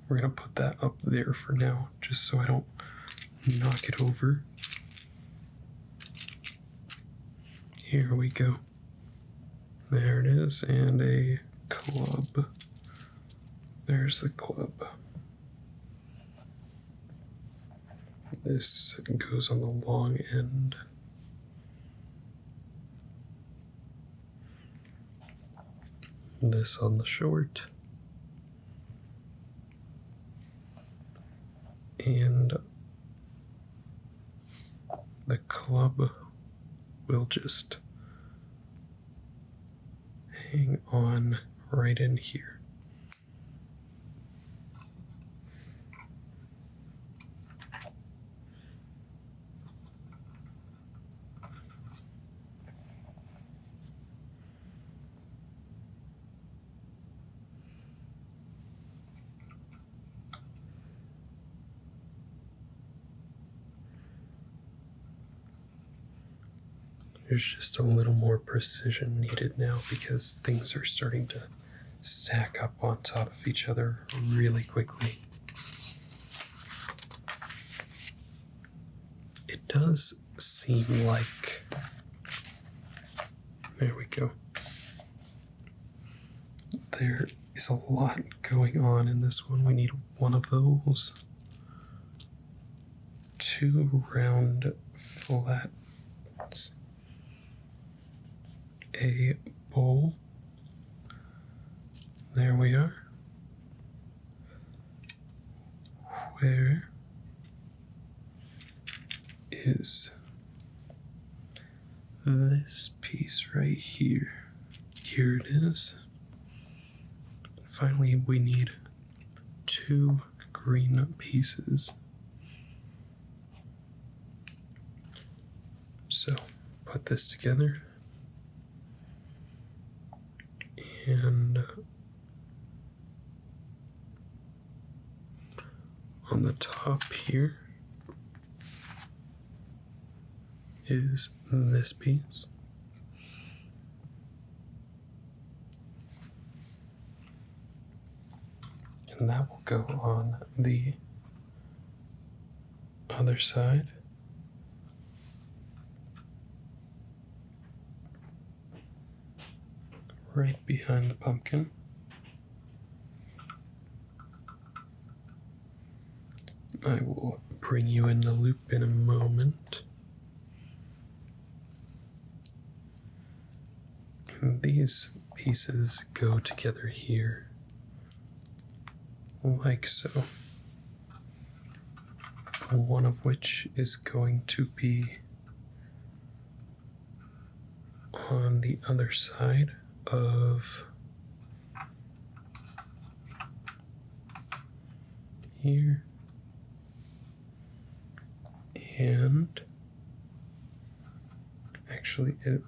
Speaker 1: we're gonna put that up there for now, just so I don't knock it over. Here we go. There it is, and a club. There's the club. This goes on the long end. This on the short. And the club will just hang on right in here. There's just a little more precision needed now because things are starting to stack up on top of each other really quickly. It does seem like... There we go. There is a lot going on in this one. We need one of those. 2 round flats. A bowl. There we are. Where is this piece right here? Here it is. Finally, we need 2 green pieces. So, put this together. And on the top here is this piece. And that will go on the other side. right behind the pumpkin. I will bring you in the loop in a moment. And these pieces go together here, like so. One of which is going to be on the other side of here, and actually it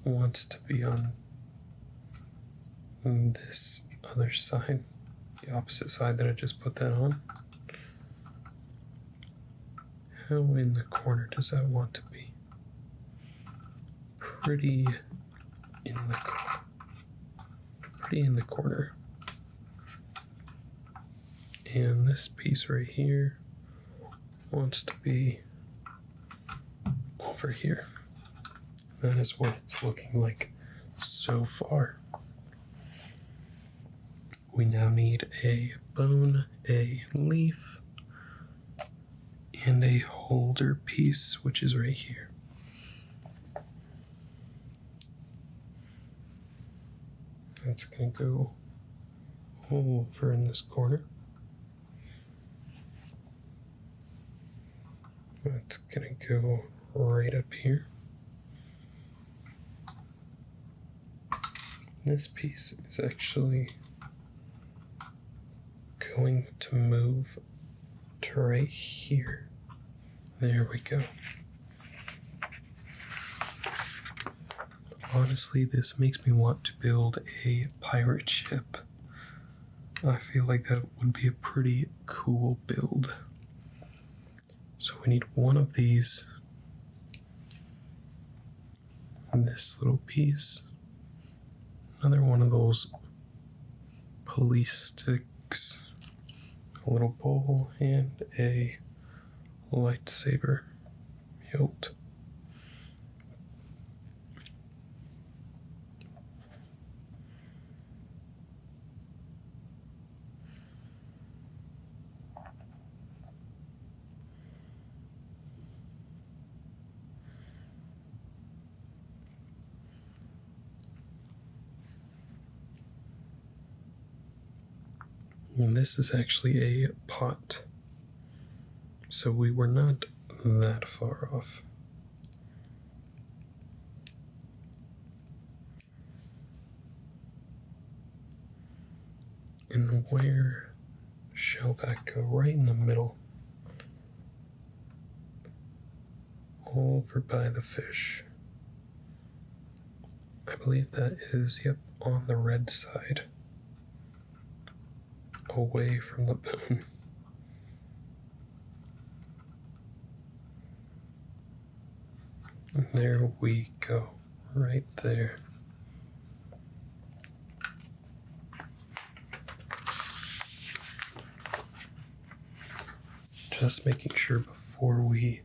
Speaker 1: wants to be on this other side, the opposite side that I just put that on. How in the corner does that want to be? Pretty in the corner. And this piece right here wants to be over here. That is what it's looking like so far. We now need a bone, a leaf, and a holder piece, which is right here. That's going to go over in this corner. That's going to go right up here. This piece is actually going to move to right here. There we go. Honestly, this makes me want to build a pirate ship. I feel like that would be a pretty cool build. So we need one of these, and this little piece, another one of those police sticks, a little bowl, and a lightsaber hilt. And this is actually a pot, so we were not that far off. And where shall that go? Right in the middle. Over by the fish. I believe that is, yep, on the red side. Away from the bone. And there we go, right there. Just making sure before we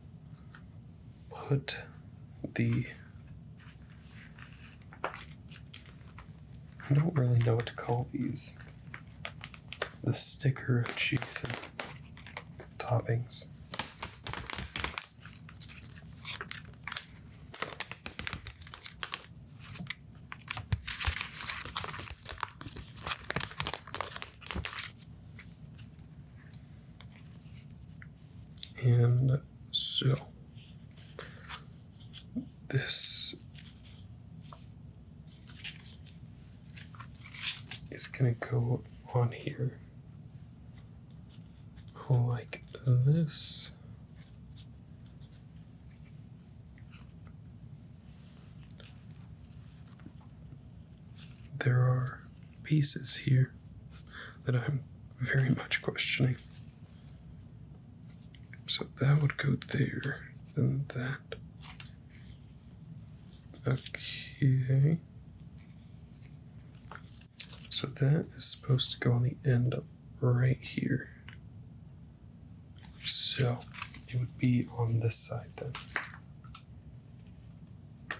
Speaker 1: put the, I don't really know what to call these, the sticker cheese and toppings. And so this is gonna go on here like this. There are pieces here that I'm very much questioning. So that would go there, then that. Okay. So that is supposed to go on the end right here. So it would be on this side then.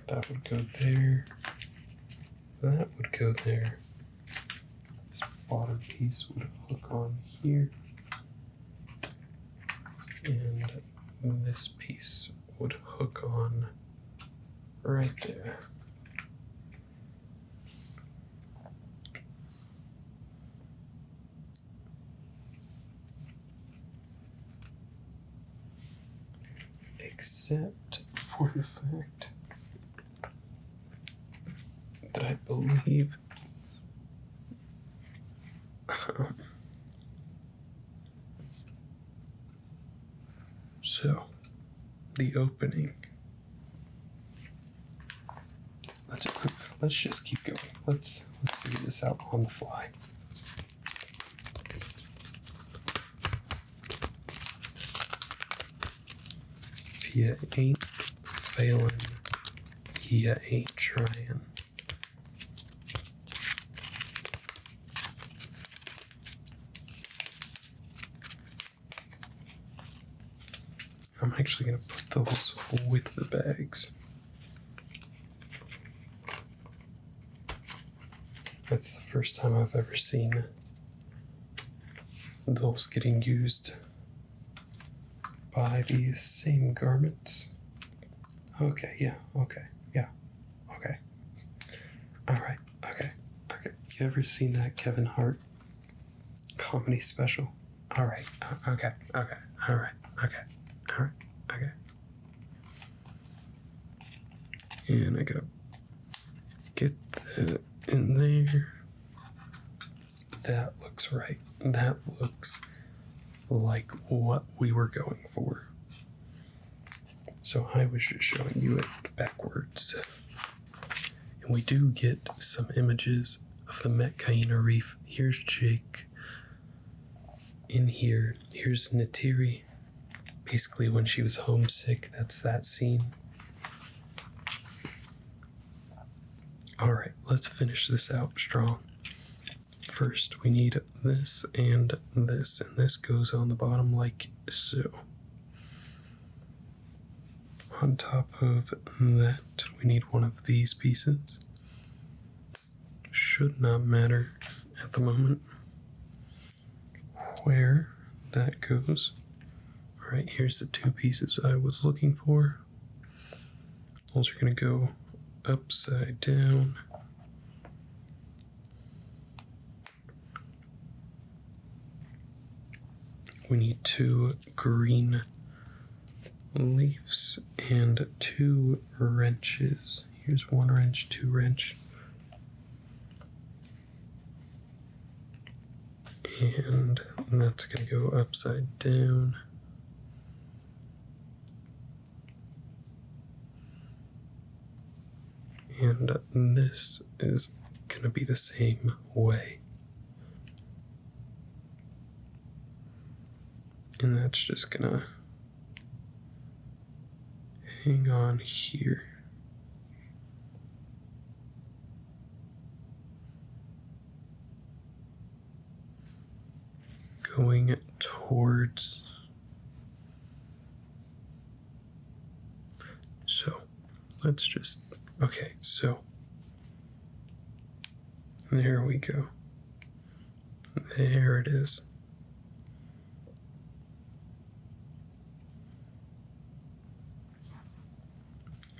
Speaker 1: That would go there. that would go there. This bottom piece would hook on here. And this piece would hook on right there. Except for the fact that I believe so the opening, let's just keep going. Let's figure this out on the fly. If you ain't failing, you ain't trying. I'm actually going to put those with the bags. That's the first time I've ever seen those getting used by these same garments. Okay, yeah, okay, yeah, okay. Alright, okay. You ever seen that Kevin Hart comedy special? Alright, okay, alright. And I gotta get that in there. That looks right. That looks like what we were going for. So I was just showing you it backwards. And we do get some images of the Metcaina Reef. Here's Jake. In here, here's Natiri. Basically when she was homesick, that's that scene. Alright, let's finish this out strong. First, we need this, and this goes on the bottom like so. On top of that, we need one of these pieces. Should not matter at the moment where that goes. Alright, here's the two pieces I was looking for. Those are going to go upside down. We need 2 green leaves and 2 wrenches. Here's 1 wrench, 2 wrench. And that's going to go upside down. And this is going to be the same way. And that's just going to hang on here. Going towards. So let's just, okay, so there we go. There it is.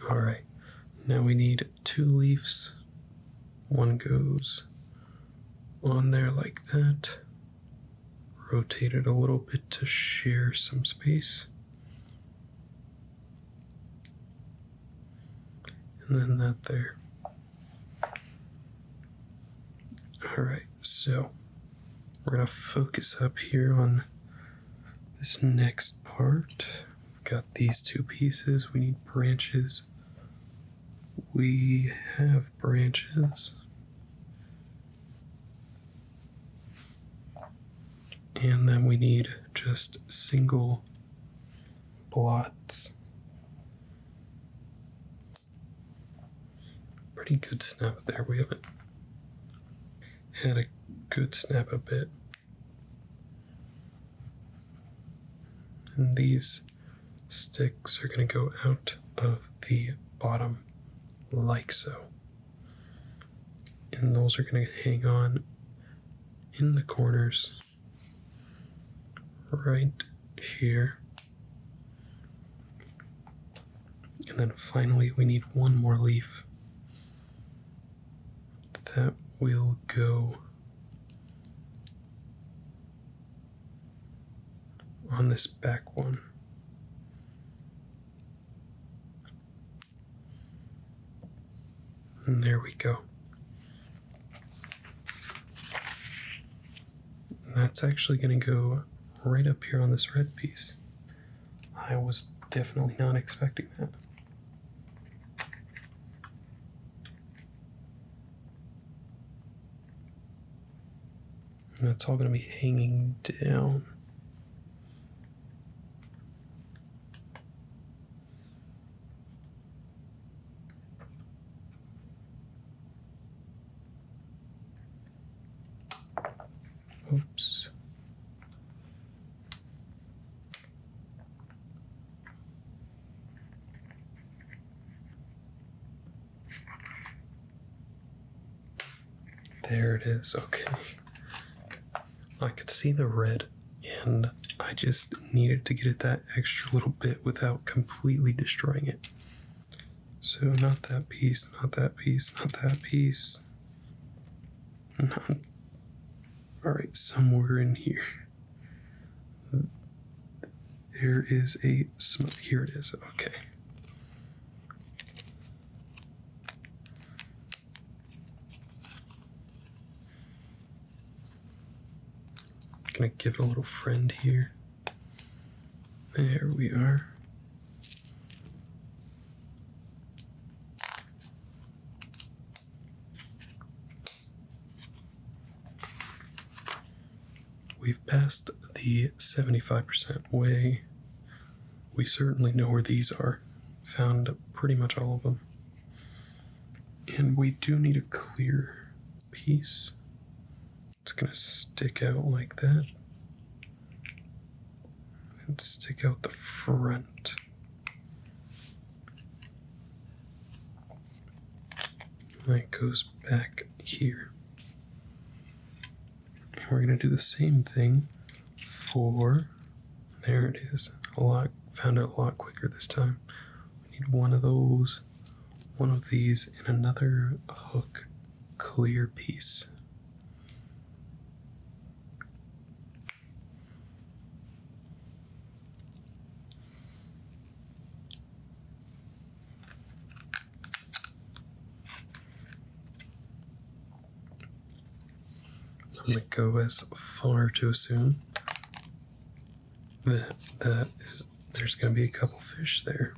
Speaker 1: Alright, now we need 2 leaves. One goes on there like that. Rotate it a little bit to share some space. And then that there. Alright, so we're going to focus up here on this next part. We've got these 2 pieces. We need branches. We have branches. And then we need just single blots. Pretty good snap there. We haven't had a good snap a bit. And these sticks are going to go out of the bottom like so. And those are going to hang on in the corners right here. And then finally we need one more leaf that will go on this back one. And there we go. And that's actually going to go right up here on this red piece. I was definitely not expecting that. And that's all going to be hanging down. Oops. There it is, okay. I could see the red, and I just needed to get it that extra little bit without completely destroying it. So not that piece, not that piece, not that piece. Alright, somewhere in here. There is a smudge. Here it is, okay. Gonna give it a little friend here. There we are. We've passed the 75% way. We certainly know where these are. Found pretty much all of them. And we do need a clear piece. It's gonna stick out like that. And stick out the front. And it goes back here. And we're gonna do the same thing for, there it is. Found it a lot quicker this time. We need one of those, one of these, and another hook clear piece. I'm going to go as far to assume that there's going to be a couple fish there.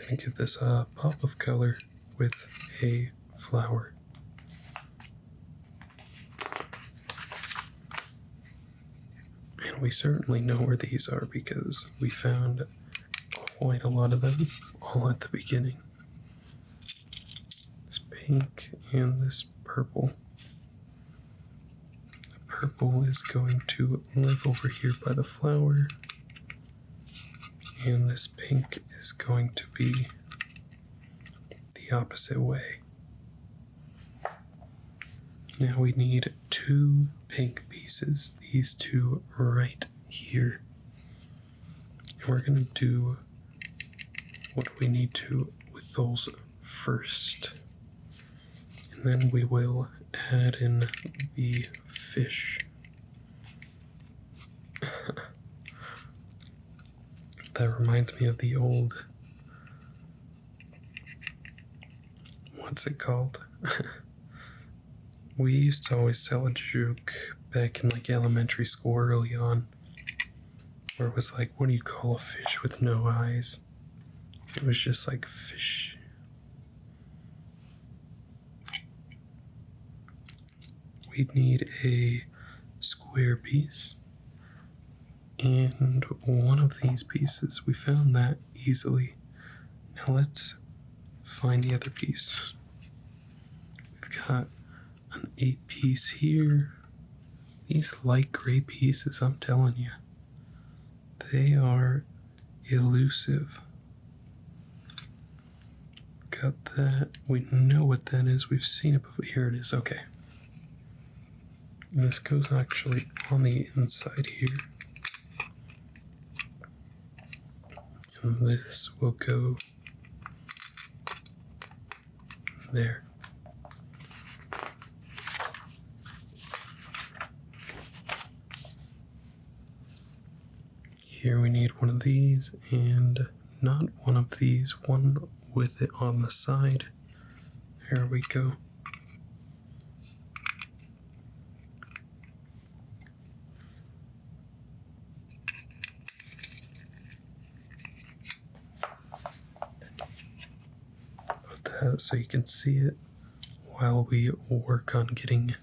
Speaker 1: And give this a pop of color with a flower. And we certainly know where these are because we found quite a lot of them all at the beginning. This pink and this purple. The purple is going to live over here by the flower. And this pink is going to be the opposite way. Now we need two pink pieces, these two right here. And we're going to do what we need to with those first. And then we will add in the fish. That reminds me of the old, what's it called? We used to always tell a joke back in like elementary school early on, where it was like, what do you call a fish with no eyes? It was just like fish. We'd need a square piece. And one of these pieces, we found that easily. Now let's find the other piece. We've got an 8 piece here, These light gray pieces, I'm telling you, they are elusive. Got that. We know what that is. We've seen it before. Here it is. Okay. And this goes actually on the inside here. And this will go there. Here we need one of these and not one of these, one with it on the side. Here we go. Put that so you can see it while we work on getting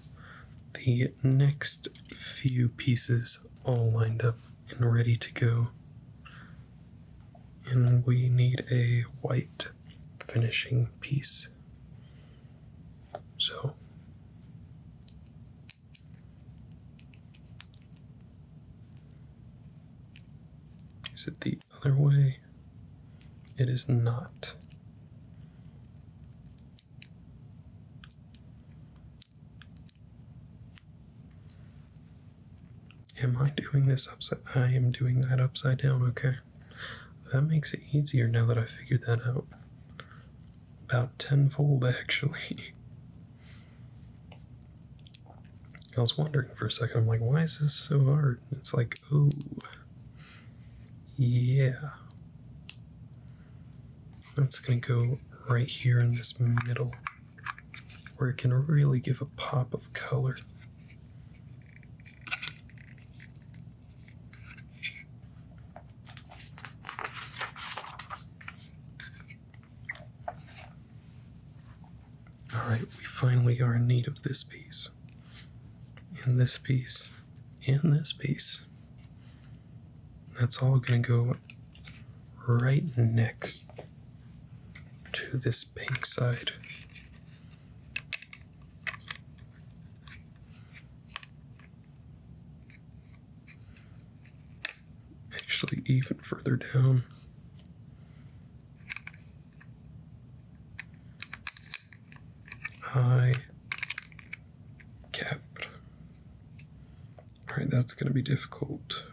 Speaker 1: the next few pieces all lined up and ready to go. And we need a white finishing piece. So is it the other way? It is not. Am I doing this upside? I am doing that upside down, okay. That makes it easier now that I figured that out. About tenfold, actually. I was wondering for a second, I'm like, why is this so hard? It's like, oh, yeah. That's gonna go right here in this middle, where it can really give a pop of color. Alright, we finally are in need of this piece. And this piece. And this piece. That's all gonna go right next to this pink side. Actually, even further down. High capped. Alright, that's going to be difficult.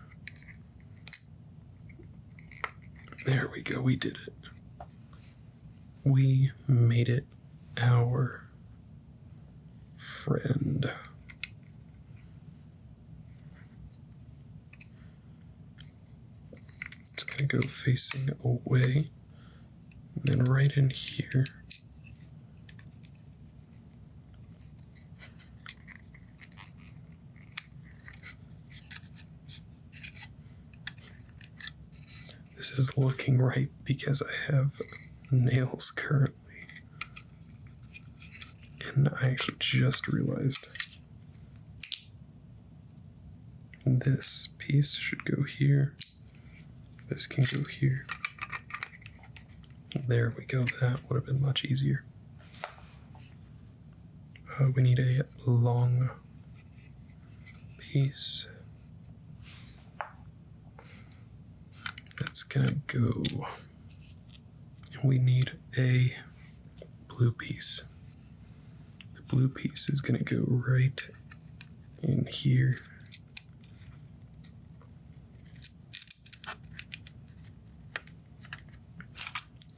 Speaker 1: There we go, we did it. We made it, our friend. It's going to go facing away, and then right in here. This is looking right because I have nails currently. And I actually just realized this piece should go here. This can go here. There we go. That would have been much easier. We need a long piece. That's gonna go. We need a blue piece. The blue piece is gonna go right in here.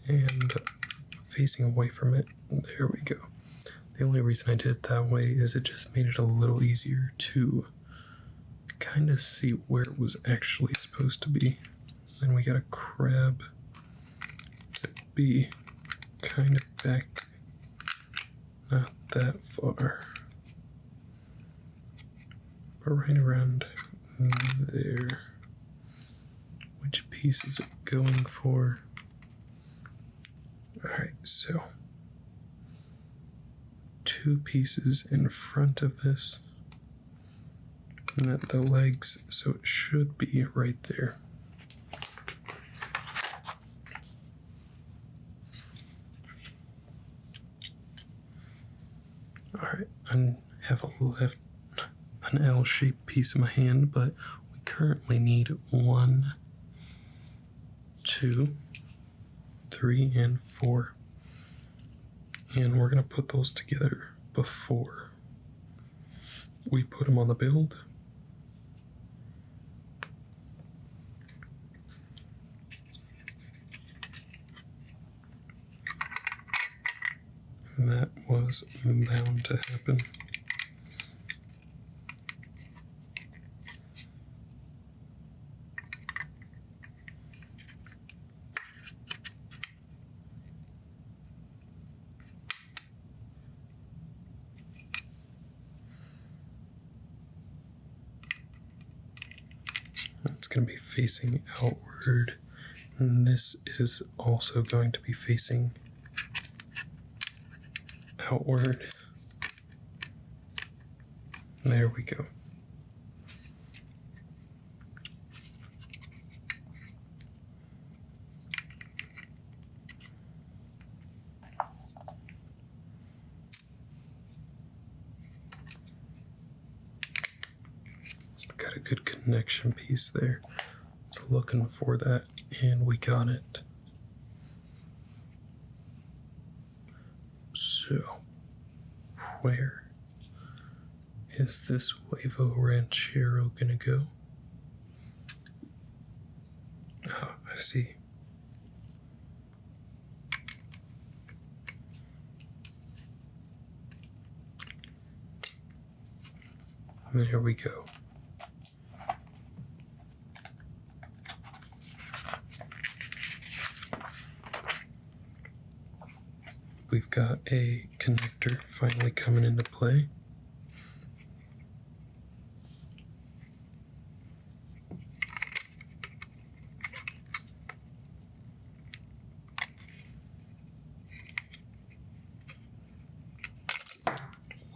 Speaker 1: And facing away from it. There we go. The only reason I did it that way is it just made it a little easier to kind of see where it was actually supposed to be. Then we got a crab to be kind of back, not that far, but right around there. Which piece is it going for? Alright, so 2 pieces in front of this, and then the legs, so it should be right there. Alright, I have a an L-shaped piece in my hand, but we currently need 1, 2, 3, and 4. And we're going to put those together before we put them on the build. That was bound to happen. It's going to be facing outward, and this is also going to be facing outward. There we go. Got a good connection piece there. So looking for that, and we got it. So, where is this Huevo Ranchero gonna go? Ah, I see. There we go. We've got a connector finally coming into play.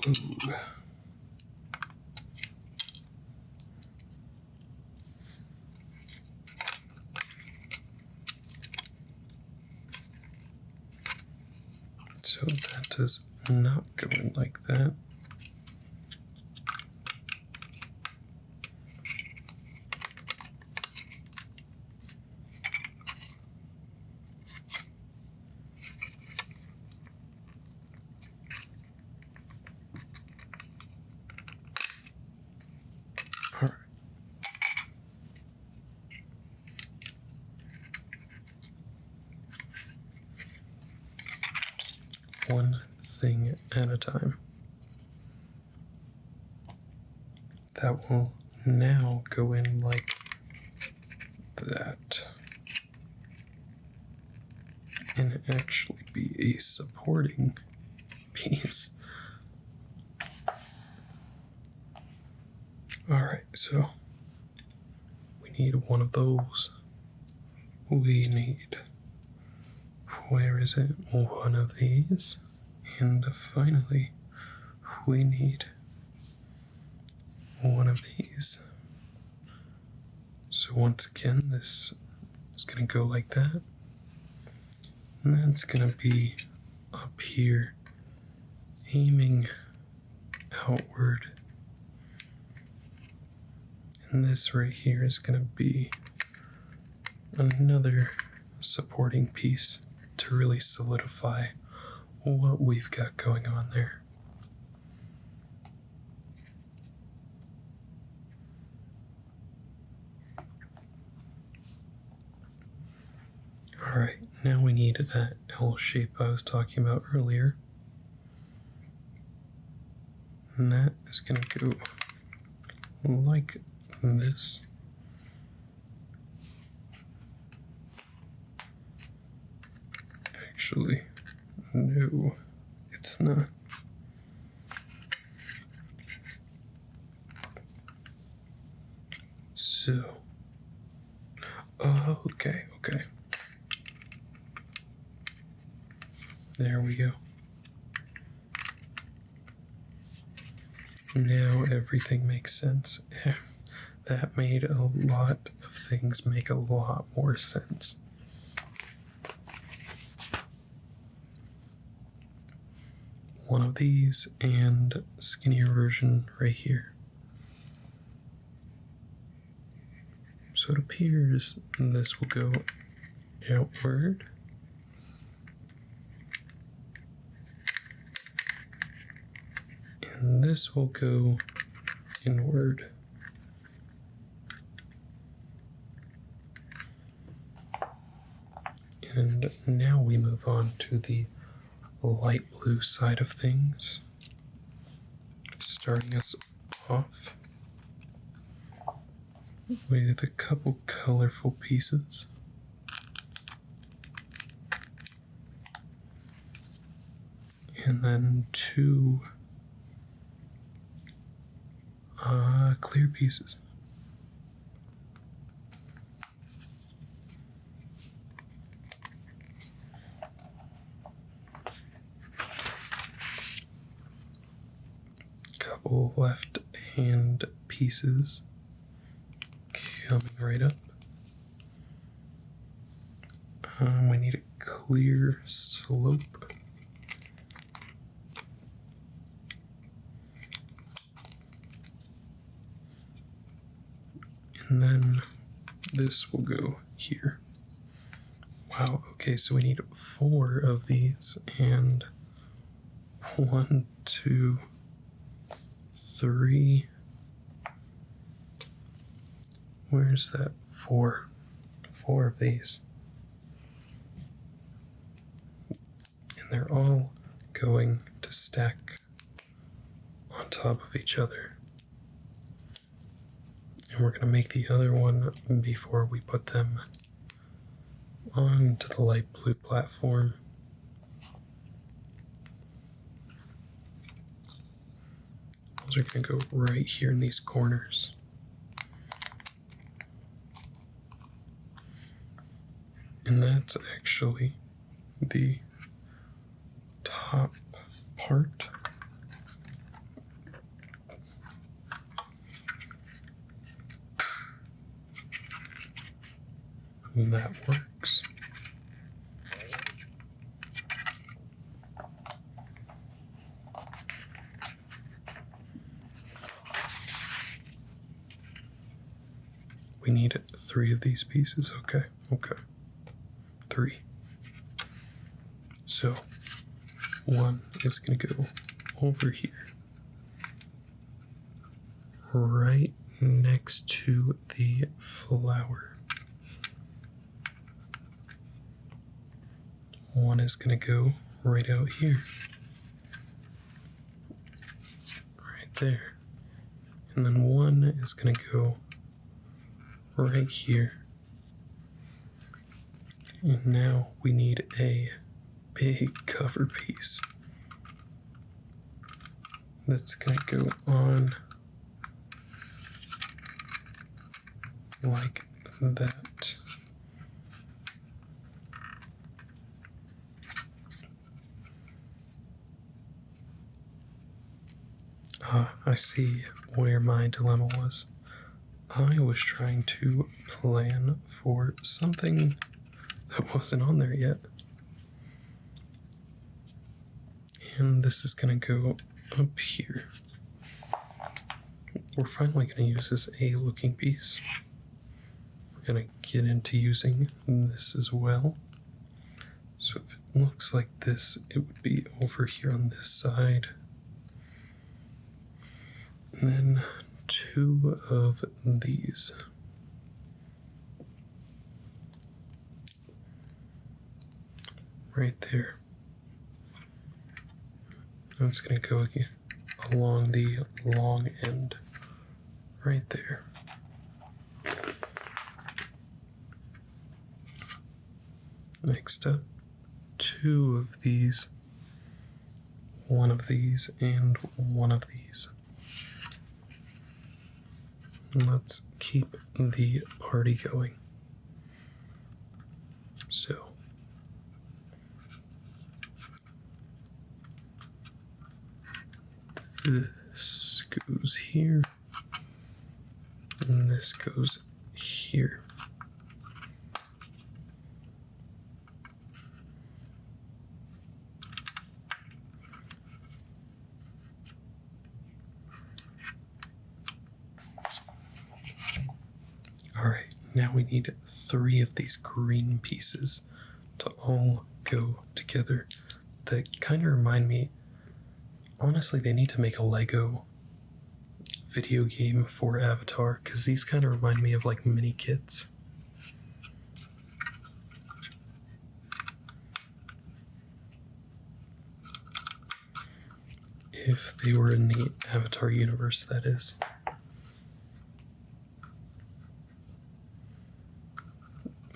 Speaker 1: Ooh. So that does not go in like that. All right. One thing at a time. That will now go in like that, and actually be a supporting piece. Alright, so we need one of those. We need, where is it? One of these. And finally, we need one of these. So once again, this is going to go like that. And that's going to be up here, aiming outward. And this right here is going to be another supporting piece to really solidify what we've got going on there. Alright, now we need that L shape I was talking about earlier. And that is going to go like this. Actually, no, it's not. So, okay. There we go. Now everything makes sense. That made a lot of things make a lot more sense. One of these and skinnier version right here. So it appears this will go outward. And this will go inward. And now we move on to the light blue side of things. Starting us off with a couple colorful pieces. And then two clear pieces. Couple left hand pieces coming right up. We need a clear slope. And then this will go here. Wow, okay, so we need 4 of these, and 1, 2, 3. Where's that? 4. 4 of these. And they're all going to stack on top of each other. And we're going to make the other one before we put them onto the light blue platform. Those are going to go right here in these corners. And that's actually the top part. And that works. We need 3 of these pieces. Okay. 3. So 1 is going to go over here, right next to the flower. 1 is going to go right out here, right there. And then 1 is going to go right here. And now we need a big cover piece that's going to go on like that. I see where my dilemma was. I was trying to plan for something that wasn't on there yet. And this is going to go up here. We're finally going to use this A looking piece. We're going to get into using this as well. So if it looks like this, it would be over here on this side. And then 2 of these. Right there. And it's going to go again along the long end. Right there. Next up, 2 of these. 1 of these and 1 of these. Let's keep the party going. So, this goes here, and this goes here. Alright, Now we need 3 of these green pieces to all go together. That kind of remind me, honestly, they need to make a Lego video game for Avatar, because these kind of remind me of like mini kits. If they were in the Avatar universe, that is.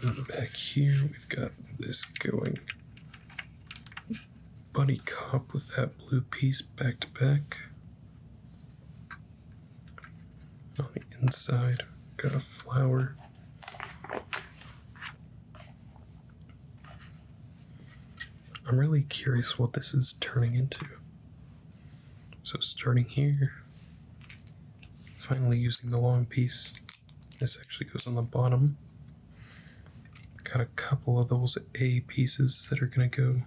Speaker 1: And back here, we've got this going. Buddy cop with that blue piece back to back. On the inside, got a flower. I'm really curious what this is turning into. So starting here, finally using the long piece. This actually goes on the bottom. Got a couple of those A pieces that are gonna go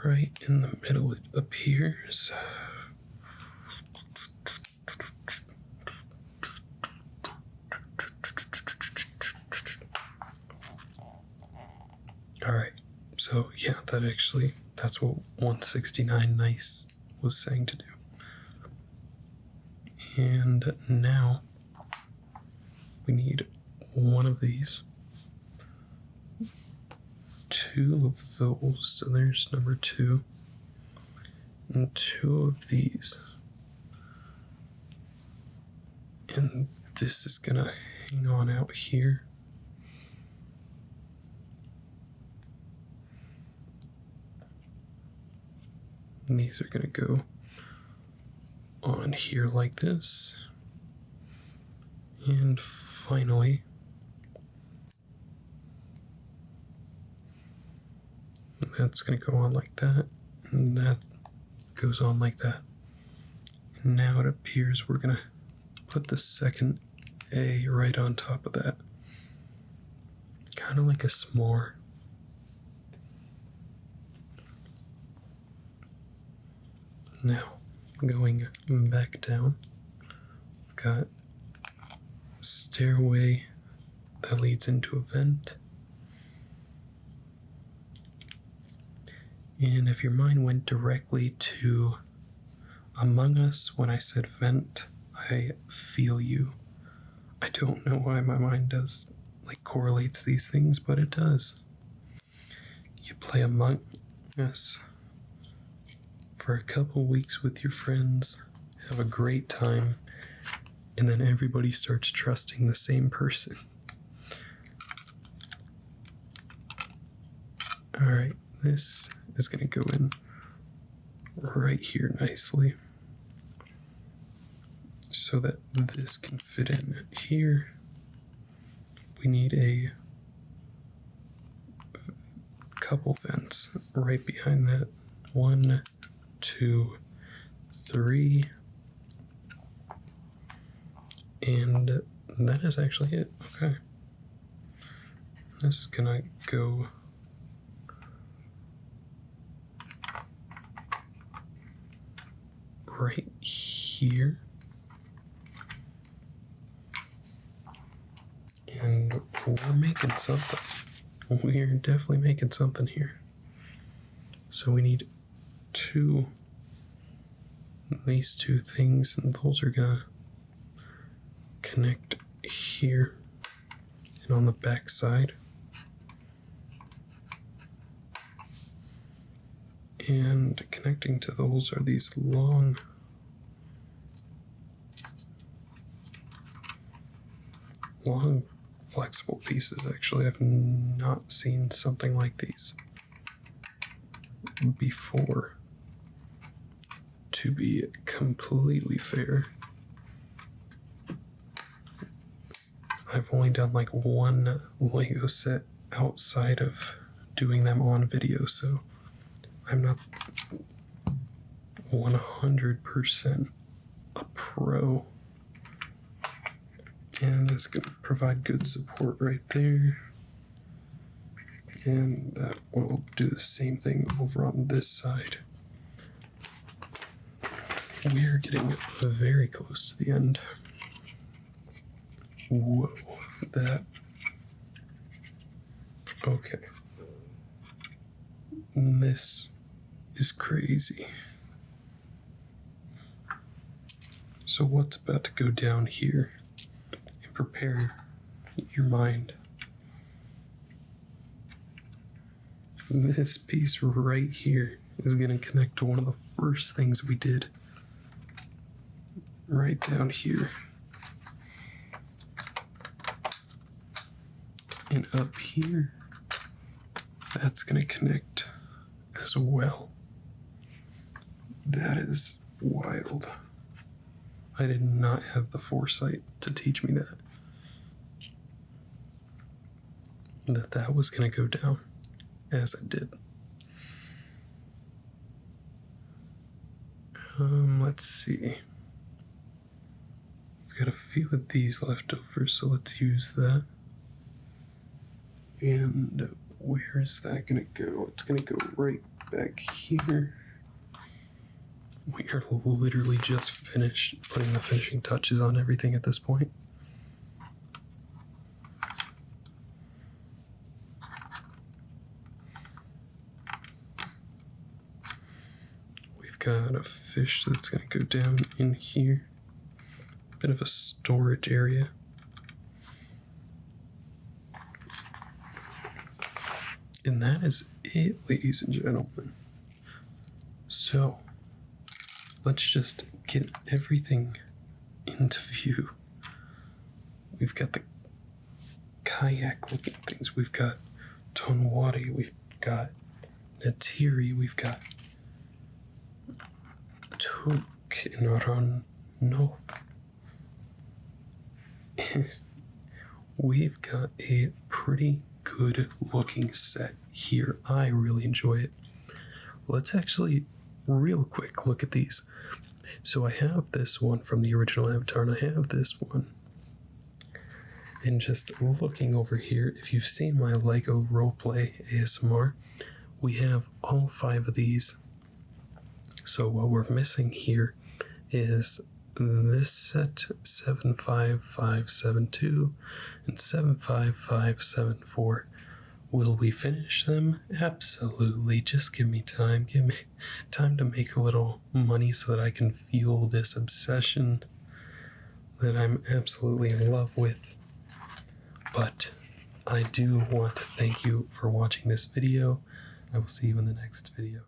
Speaker 1: right in the middle. It appears. Alright, so yeah, that's what 169 Nice was saying to do. And now we need 1 of these, 2 of those, so there's number 2, and 2 of these. And this is gonna hang on out here. And these are gonna go on here like this. And finally, that's gonna go on like that, and that goes on like that. And now it appears we're gonna put the second A right on top of that. Kind of like a s'more. Now, going back down, we've got a stairway that leads into a vent. And if your mind went directly to Among Us when I said vent, I feel you. I don't know why my mind does, correlates these things, but it does. You play Among Us for a couple weeks with your friends, have a great time, and then everybody starts trusting the same person. Alright, this is going to go in right here nicely so that this can fit in here. We need a couple vents right behind that. 1, 2, 3, and that is actually it. Okay, this is gonna go right here, and we're making something. We're definitely making something here. So we need these 2 things, and those are gonna connect here and on the back side. And connecting to those are these long flexible pieces. Actually, I've not seen something like these before, to be completely fair. I've only done 1 Lego set outside of doing them on video, so I'm not 100% a pro. And that's going to provide good support right there. And that will do the same thing over on this side. We're getting very close to the end. Whoa, that. Okay. This is crazy. So, what's about to go down here? And prepare your mind. This piece right here is going to connect to one of the first things we did. Right down here. And up here, that's going to connect as well. That is wild. I did not have the foresight to teach me that was going to go down as it did. Let's see. I've got a few of these left over, so let's use that. And where is that going to go? It's going to go right back here. We are literally just finished putting the finishing touches on everything at this point. We've got a fish that's going to go down in here. Bit of a storage area. And that is it, ladies and gentlemen. So, let's just get everything into view. We've got the kayak looking things. We've got tonwari. We've got natiri. We've got tuk and no. We've got a pretty good looking set here. I really enjoy it. Let's actually real quick look at these. So I have this one from the original Avatar, and I have this one. And just looking over here, if you've seen my Lego roleplay ASMR, we have all 5 of these. So what we're missing here is this set 75572 and 75574. Will we finish them? Absolutely. Just give me time. Give me time to make a little money so that I can fuel this obsession that I'm absolutely in love with. But I do want to thank you for watching this video. I will see you in the next video.